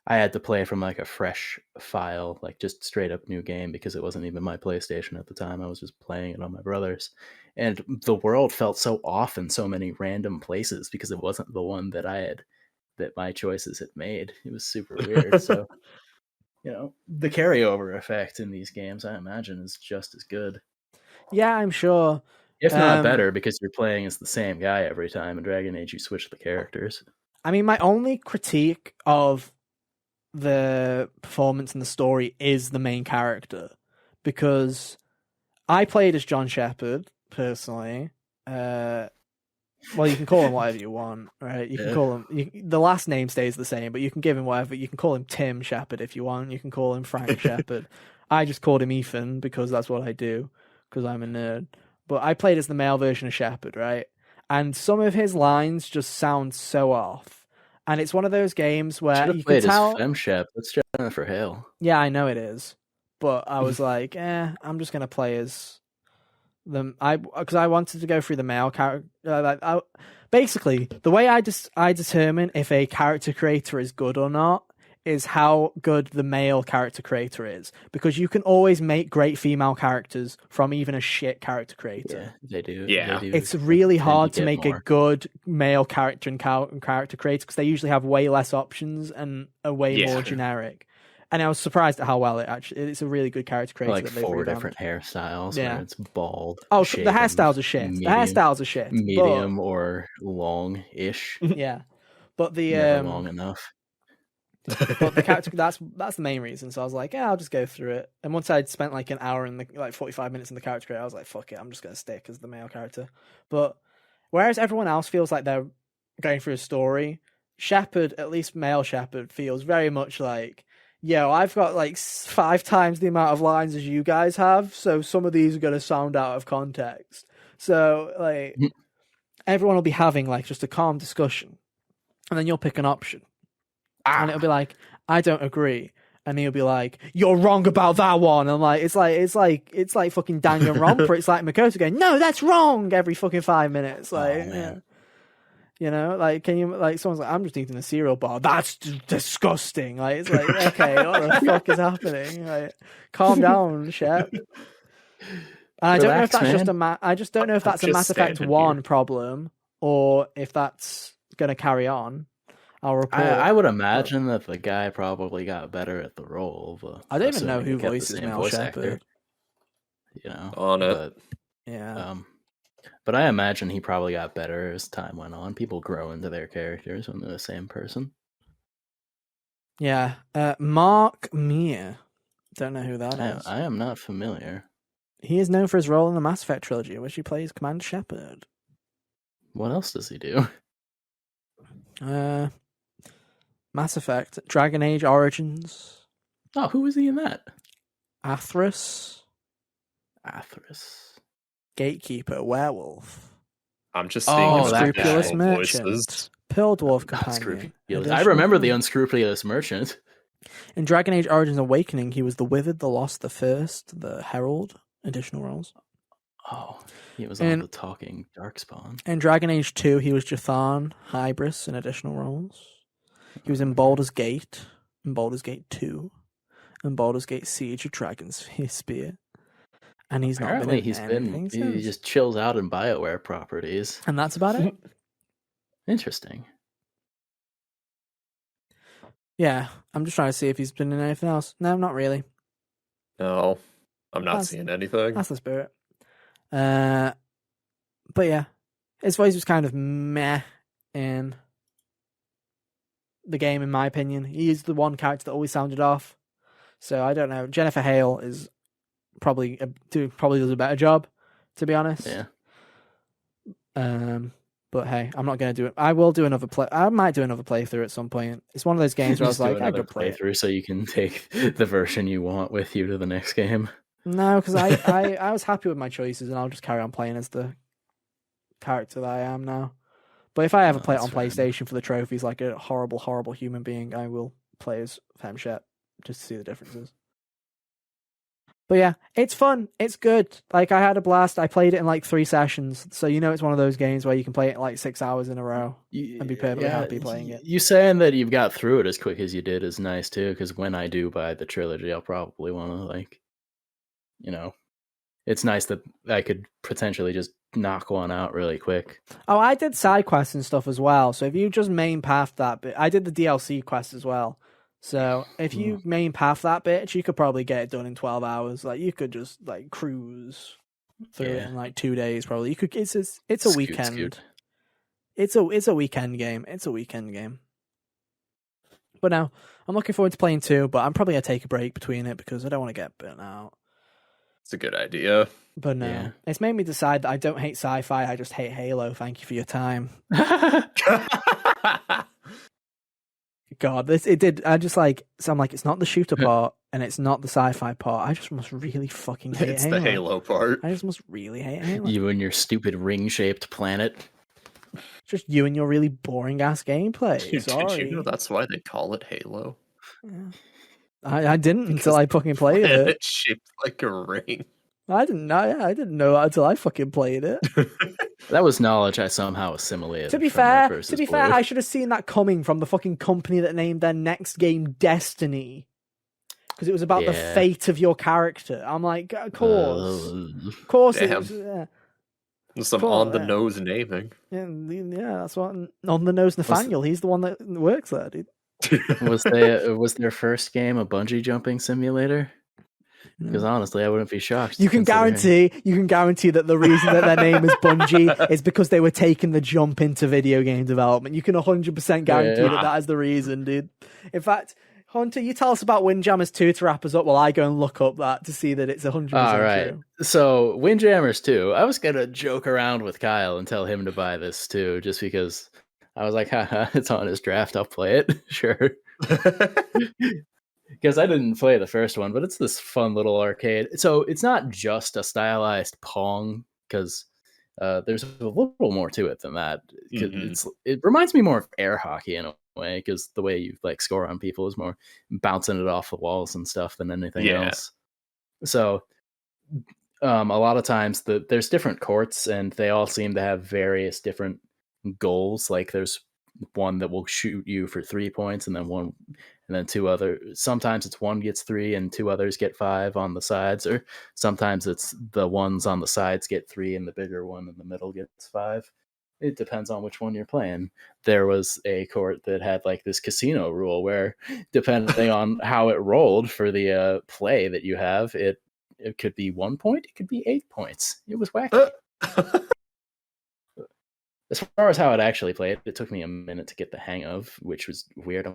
I had to play from like a fresh file, like just straight up new game, because it wasn't even my PlayStation at the time. I was just playing it on my brother's. And the world felt so off in so many random places because it wasn't the one that my choices had made. It was super weird. So, the carryover effect in these games, I imagine, is just as good. Yeah, I'm sure. If not better, because you're playing as the same guy every time. In Dragon Age, you switch the characters. I mean, my only critique of the performance and the story is the main character, because I played as John Shepard personally. Well, you can call him whatever you want, right? You can call him. The last name stays the same, but you can give him whatever. You can call him Tim Shepard if you want. You can call him Frank Shepard. I just called him Ethan because that's what I do, because I'm a nerd. But I played as the male version of Shepard, right? And some of his lines just sound so off. And it's one of those games where you can tell. Femshep. That's Jennifer Hale. Yeah, I know it is, but I was like, I'm just gonna play as them. Because I wanted to go through the male character. Basically, the way I determine if a character creator is good or not is how good the male character creator is, because you can always make great female characters from even a shit character creator. Yeah, they do. Yeah, they do. It's really hard to make a good male character and character creator, because they usually have way less options and are way more generic. And I was surprised at how well it's a really good character creator. Like 4 different hairstyles. Yeah, it's bald. Oh, shaven, the hairstyles are shit. Medium or long-ish. Yeah, but never long enough. But the character, that's the main reason. So I was like, yeah, I'll just go through it. And once I'd spent like an hour and 45 minutes in the character creator, I was like, fuck it, I'm just gonna stick as the male character. But whereas everyone else feels like they're going through a story, Shepard, at least male Shepard, feels very much like, yo, I've got like 5 times the amount of lines as you guys have, so some of these are gonna sound out of context. So like everyone will be having like just a calm discussion, and then you'll pick an option. And it'll be like, I don't agree. And he'll be like, you're wrong about that one. And I'm like, it's like fucking Danganronpa. It's like Makoto going, no, that's wrong, every fucking 5 minutes. Like, can you, like, someone's like, I'm just eating a cereal bar. That's disgusting. Like, it's like, okay, what the fuck is happening? Like, calm down, Shep. And I don't know if that's just I just don't know if that's a Mass Effect 1 problem, or if that's going to carry on. I'll report. I would imagine that the guy probably got better at the role. I don't even know who voices Mel Shepard. On it. Yeah. But I imagine he probably got better as time went on. People grow into their characters when they're the same person. Yeah. Mark Meer. Don't know who that is. I am not familiar. He is known for his role in the Mass Effect trilogy, in which he plays Commander Shepard. What else does he do? Mass Effect, Dragon Age Origins. Oh, who was he in that? Athras. Gatekeeper, Werewolf. I'm just seeing Unscrupulous Merchant. Voices. Pearl Dwarf Companion. I remember the Unscrupulous Merchant. In Dragon Age Origins Awakening, he was the Withered, the Lost, the First, the Herald, additional roles. Oh, he was on the Talking Darkspawn. In Dragon Age 2, he was Jathan, Hybris, in additional roles. He was in Baldur's Gate, and Baldur's Gate 2, and Baldur's Gate Siege of Dragon's Spear. And he's apparently not been he just chills out in BioWare properties. And that's about it? Interesting. Yeah, I'm just trying to see if he's been in anything else. No, not really. No, I'm not seeing anything. That's the spirit. But yeah, his voice was kind of meh in the game, in my opinion. He's the one character that always sounded off. So I don't know. Jennifer Hale is probably does a better job, to be honest. Yeah. But hey, I'm not going to do it. I will do another play. I might do another playthrough at some point. It's one of those games where I was like, I could play through so you can take the version you want with you to the next game. No, because I was happy with my choices, and I'll just carry on playing as the character that I am now. But if I ever play it on PlayStation for the trophies, like a horrible, horrible human being, I will play as Femshet just to see the differences. But yeah, it's fun. It's good. Like, I had a blast. I played it in like 3 sessions. So, it's one of those games where you can play it like 6 hours in a row and be perfectly happy playing it. You saying that you've got through it as quick as you did is nice too, because when I do buy the trilogy, I'll probably want to, it's nice that I could potentially just knock one out really quick. Oh, I did side quests and stuff as well. So if you just main path that bit, I did the DLC quest as well. So if you main path that bit, you could probably get it done in 12 hours. Like, you could just like cruise through it in like 2 days. Probably you could. It's a weekend. Scoot. It's a weekend game. It's a weekend game. But now I'm looking forward to playing 2. But I'm probably gonna take a break between it because I don't want to get burnt out. It's a good idea. But no, it's made me decide that I don't hate sci-fi. I just hate Halo. Thank you for your time. God, it did. I'm like, it's not the shooter part and it's not the sci-fi part. I just must really fucking hate it's Halo. The Halo part. I just must really hate Halo. You and your stupid ring-shaped planet. Just you and your really boring ass gameplay. Sorry. Did you know that's why they call it Halo? Yeah. I didn't until I fucking played it. It's shaped like a ring. I didn't know that until I fucking played it. That was knowledge I somehow assimilated. To be fair, I should have seen that coming from the fucking company that named their next game Destiny, because it was about the fate of your character. I'm like, of course, damn. It was. Some on the nose naming. Yeah, that's what on the nose Nathaniel. He's the one that works there, dude. Was their first game a bungee jumping simulator? Because honestly, I wouldn't be shocked. You can guarantee that the reason that their name is Bungie is because they were taking the jump into video game development. You can 100% guarantee that is the reason, dude. In fact, Hunter, you tell us about Windjammers 2 to wrap us up while I go and look up that to see that it's 100% All right. true. So, Windjammers 2, I was going to joke around with Kyle and tell him to buy this too, just because I was like, haha, it's on his draft, I'll play it. Sure. Because I didn't play the first one, but it's this fun little arcade. So it's not just a stylized Pong, because there's a little more to it than that. It reminds me more of air hockey in a way, because the way you like score on people is more bouncing it off the walls and stuff than anything else. So a lot of times there's different courts, and they all seem to have various different goals. Like there's one that will shoot you for 3 points, and then 2 other. Sometimes it's one gets 3 and 2 others get 5 on the sides, or sometimes it's the ones on the sides get 3 and the bigger one in the middle gets 5. It depends on which one you're playing. There was a court that had like this casino rule where, depending on how it rolled for the play that you have, it could be 1 point, it could be 8 points. It was wacky. As far as how it actually played, it took me a minute to get the hang of, which was weird.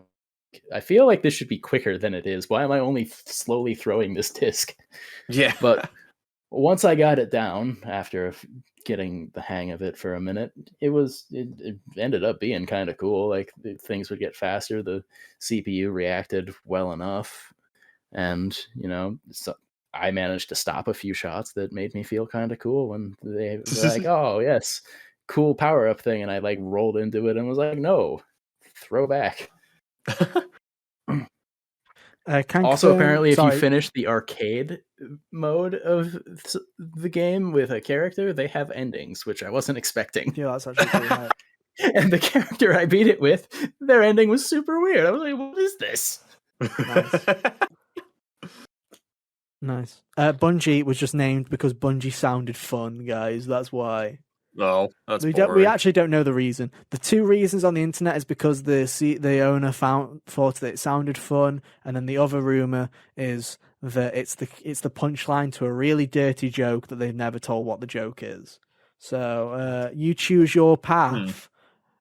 I feel like this should be quicker than it is. Why am I only slowly throwing this disc? Yeah. But once I got it down, after getting the hang of it for a minute, it ended up being kind of cool. Like things would get faster. The CPU reacted well enough. And, so I managed to stop a few shots that made me feel kind of cool when they were like, oh, yes, cool power-up thing. And I like rolled into it and was like, no, throw back. Also, apparently, if you finish the arcade mode of the game with a character, they have endings, which I wasn't expecting. Yeah, that's actually pretty hard. And the character I beat it with, their ending was super weird. I was like, what is this? Nice. Bungie was just named because Bungie sounded fun, guys. That's why. No, that's we actually don't know the reason. The 2 reasons on the internet is because the owner thought that it sounded fun, and then the other rumor is that it's the punchline to a really dirty joke that they've never told what the joke is. So you choose your path.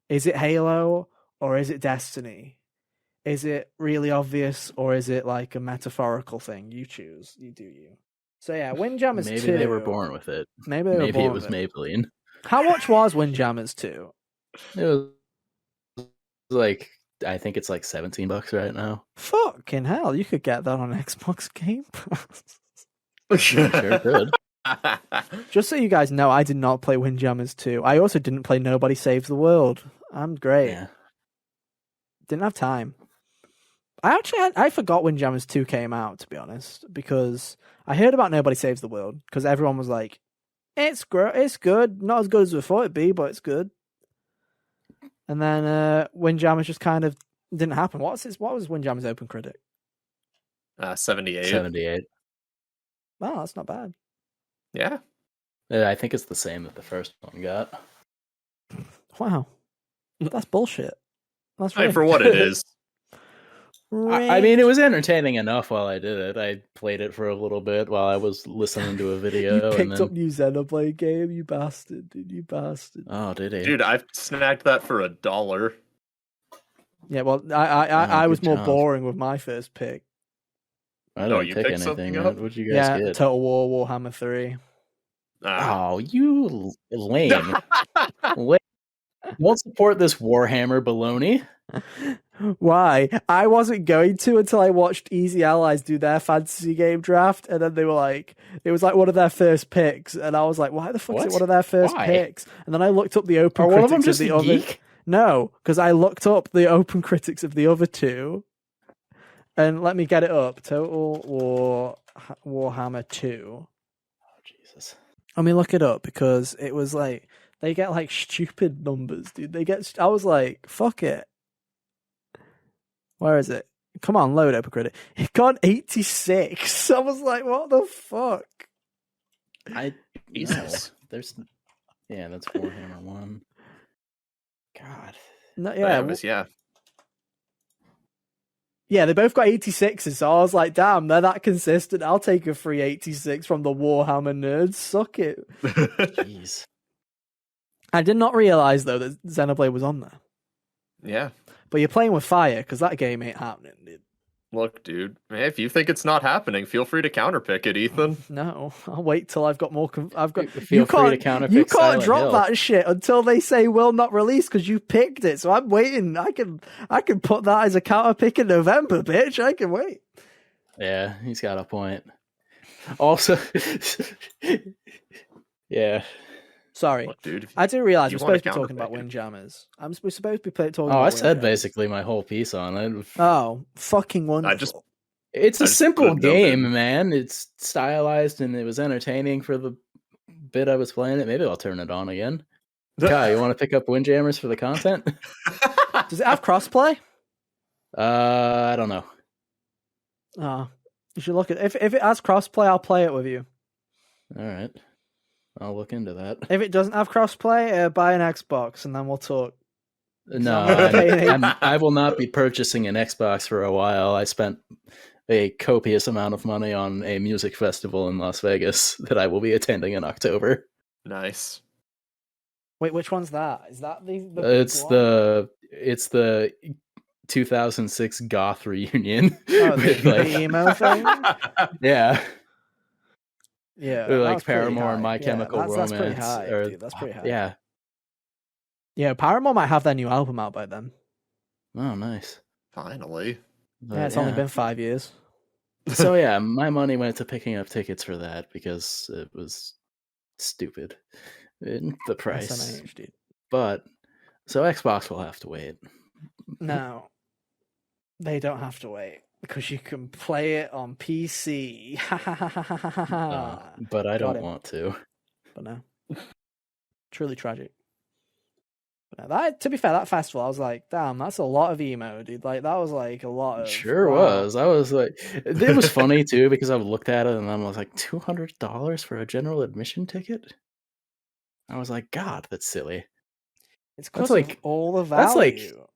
Is it Halo or is it Destiny? Is it really obvious or is it like a metaphorical thing? You choose. You do you. So yeah, Windjammers 2. Maybe they were born with it. Maybe it was Maybelline. How much was Windjammers 2? It was like, I think it's like $17 right now. Fucking hell, you could get that on Xbox Game Pass. Sure could. Just so you guys know, I did not play Windjammers 2. I also didn't play Nobody Saves the World. I'm great. Yeah. Didn't have time. I forgot Windjammers 2 came out, to be honest, because I heard about Nobody Saves the World, because everyone was like, it's good. Not as good as we thought it'd be, but it's good. And then Windjammers just kind of didn't happen. What was Windjammers Open Critic? 78. 78. Wow, that's not bad. Yeah. I think it's the same that the first one got. Wow. That's bullshit. That's right. For what it is. I mean, it was entertaining enough while I did it. I played it for a little bit while I was listening to a video. You picked up new Xenoblade game, you bastard, dude, you bastard. Oh, did he? Dude, I snagged that for $1. Yeah, well, I was more boring with my first pick. I didn't pick anything. What'd you guys get? Total War, Warhammer 3. Oh, you lame. Don't support this Warhammer baloney. Why? I wasn't going to until I watched Easy Allies do their fantasy game draft, and then they were like, it was like one of their first picks, and I was like, why the fuck is it one of their first picks? And then I looked up the open critics one of them just of the a other. geek? No, because I looked up the open critics of the other two, and let me get it up. Total War Warhammer 2. Oh Jesus! Let me look it up because it was like they get like stupid numbers, dude. I was like, fuck it. Where is it? Come on, load Open Critic. It got 86. I was like, what the fuck? Jesus. That's Warhammer 1. God. No, yeah. Yeah. Yeah, they both got 86s, so I was like, damn, they're that consistent. I'll take a free 86 from the Warhammer nerds. Suck it. Jeez. I did not realize, though, that Xenoblade was on there. Yeah. But you're playing with fire, because that game ain't happening, dude. Look, dude, if you think it's not happening, feel free to counterpick it, Ethan. No, I'll wait till I've got more. Feel free to counterpick. You can't Silent drop Hill. that shit until they say will not release because you picked it. So I'm waiting. I can put that as a counterpick in November, bitch. I can wait. Yeah, he's got a point. Also, yeah. Sorry, look, dude, I didn't realize we're supposed to be talking about Windjammers. We're supposed to be talking. Oh, about I said Windjammers. basically my whole piece on it. Oh, fucking wonderful! It's a simple game, man. It's stylized and it was entertaining for the bit I was playing it. Maybe I'll turn it on again. Kai, you want to pick up Windjammers for the content? Does it have crossplay? I don't know. Oh, you should look at if it has crossplay. I'll play it with you. All right, I'll look into that. If it doesn't have crossplay, buy an Xbox and then we'll talk. No, I will not be purchasing an Xbox for a while. I spent a copious amount of money on a music festival in Las Vegas that I will be attending in October. Nice. Wait, which one's that? Is that it's the 2006 goth reunion. Oh, the emo thing? Yeah. Yeah. Like Paramore and My Chemical Romance. That's pretty high, dude. That's pretty high. Yeah. Yeah, Paramore might have their new album out by then. Oh, nice. Finally. Yeah, it's only been 5 years. So yeah, my money went to picking up tickets for that because it was stupid in the price. SMH, dude. But so Xbox will have to wait. No, they don't have to wait because you can play it on PC. But I don't want to. But no, truly tragic. But no, to be fair, that festival, I was like, damn, that's a lot of emo, dude. Like that was like a lot of. Sure was. I was like, it was funny too because I looked at it and I was like, $200 for a general admission ticket. I was like, God, that's silly. It's because like all the value.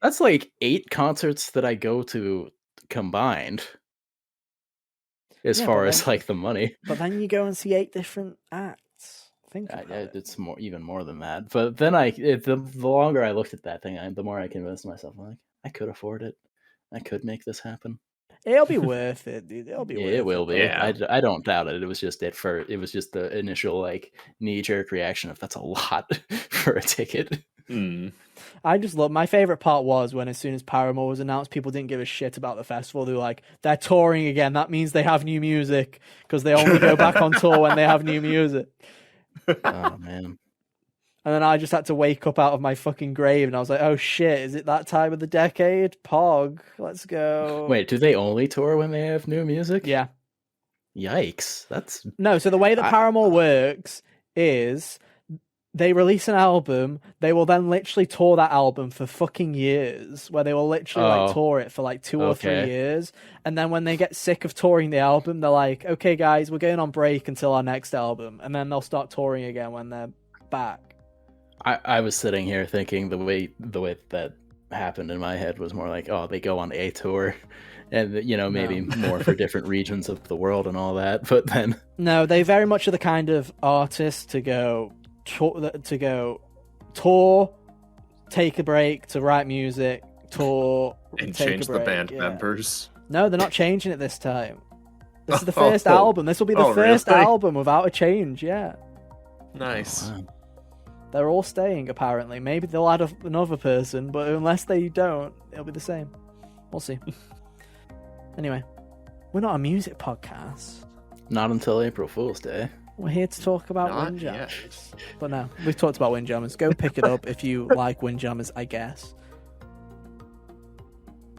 That's like 8 concerts that I go to combined. As far as like the money. But then you go and see 8 different acts. Think about it. It's even more than that. But then the longer I looked at that thing, the more I convinced myself, like, I could afford it. I could make this happen. It'll be worth it, dude. It'll be worth it. It will be. Yeah. I don't doubt it. It was just it was just the initial like knee-jerk reaction of that's a lot for a ticket. I just love, my favorite part was when as soon as Paramore was announced, people didn't give a shit about the festival. They were like, they're touring again. That means they have new music because they only go back on tour when they have new music. Oh man. And then I just had to wake up out of my fucking grave and I was like, oh shit, is it that time of the decade? Pog, let's go. Wait, do they only tour when they have new music? Yeah. Yikes. That's no, so the way that Paramore works is they release an album, they will then literally tour that album for fucking years, where they will literally like tour it for like 2 or 3 years. And then when they get sick of touring the album, they're like, okay guys, we're going on break until our next album. And then they'll start touring again when they're back. I was sitting here thinking the way that happened in my head was more like, oh, they go on a tour and, you know, maybe more for different regions of the world and all that. But then no, they very much are the kind of artists to go tour, take a break to write music, tour, and take change a break. The band members. No, they're not changing it this time. This is the first album. This will be the first album without a change. Yeah. Nice. Oh, wow. They're all staying, apparently. Maybe they'll add another person, but unless they don't, it'll be the same. We'll see. Anyway, we're not a music podcast. Not until April Fool's Day. We're here to talk about Windjammers. But no, we've talked about Windjammers. Go pick it up if you like Windjammers, I guess.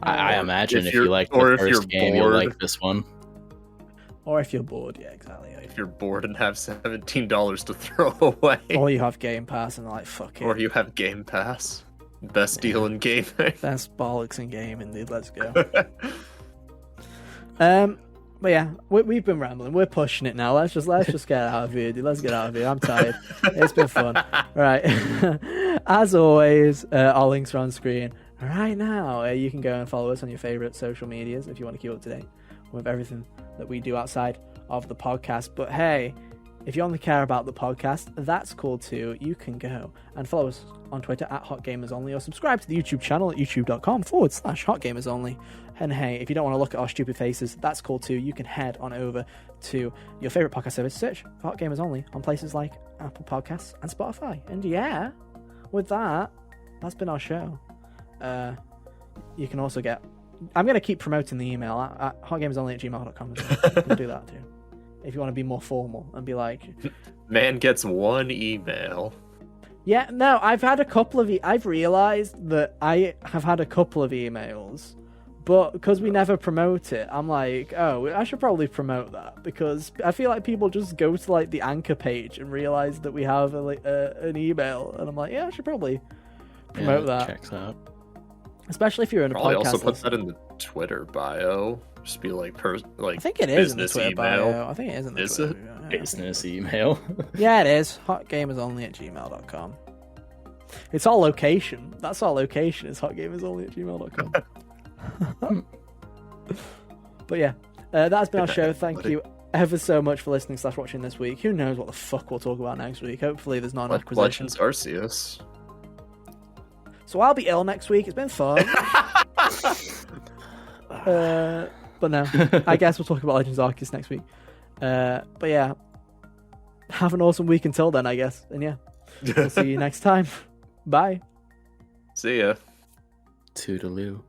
I imagine if you like the first game, you'll like this one. Or if you're bored, yeah, exactly. If you're bored and have $17 to throw away. Or you have Game Pass and like, fuck it. Or you have Game Pass. Best deal in gaming. Best bollocks in gaming, dude. Let's go. But yeah, we've been rambling. We're pushing it now. Let's just get out of here, dude. Let's get out of here. I'm tired. It's been fun. Right. As always, our links are on screen right now. You can go and follow us on your favorite social medias if you want to keep up to date with everything that we do outside of the podcast. But hey, if you only care about the podcast, that's cool too. You can go and follow us on Twitter at HotGamersOnly or subscribe to the YouTube channel at youtube.com/HotGamersOnly. And hey, if you don't want to look at our stupid faces, that's cool too. You can head on over to your favorite podcast service, search for Hot Gamers Only on places like Apple Podcasts and Spotify. And yeah, with that, that's been our show. You can also get... I'm going to keep promoting the email at hotgamersonly@gmail.com. You can do that too. If you want to be more formal and be like... Man gets one email. Yeah, no, I've realized that I have had a couple of emails, but because we never promote it, I'm like, oh, I should probably promote that, because I feel like people just go to like the Anchor page and realize that we have an email, and I'm like, yeah, I should probably promote that. Checks out. Especially if you're in a probably podcast. Also put that in the Twitter bio. Just be like, I think it is in the Twitter email. bio. I think it is in the Twitter bio. Yeah, business email. Yeah, it is. Hotgamersonly@gmail.com. It's our location. That's our location. It's hotgamersonly@gmail.com. But yeah, that's been our show. Thank you ever so much for listening / watching this week. Who knows what the fuck we'll talk about next week? Hopefully there's not an acquisition. Legends Arceus. So I'll be ill next week. It's been fun. But no, I guess we'll talk about Legends Arceus next week. But yeah, have an awesome week until then, I guess. And yeah, we'll see you next time. Bye. See ya. Toodaloo.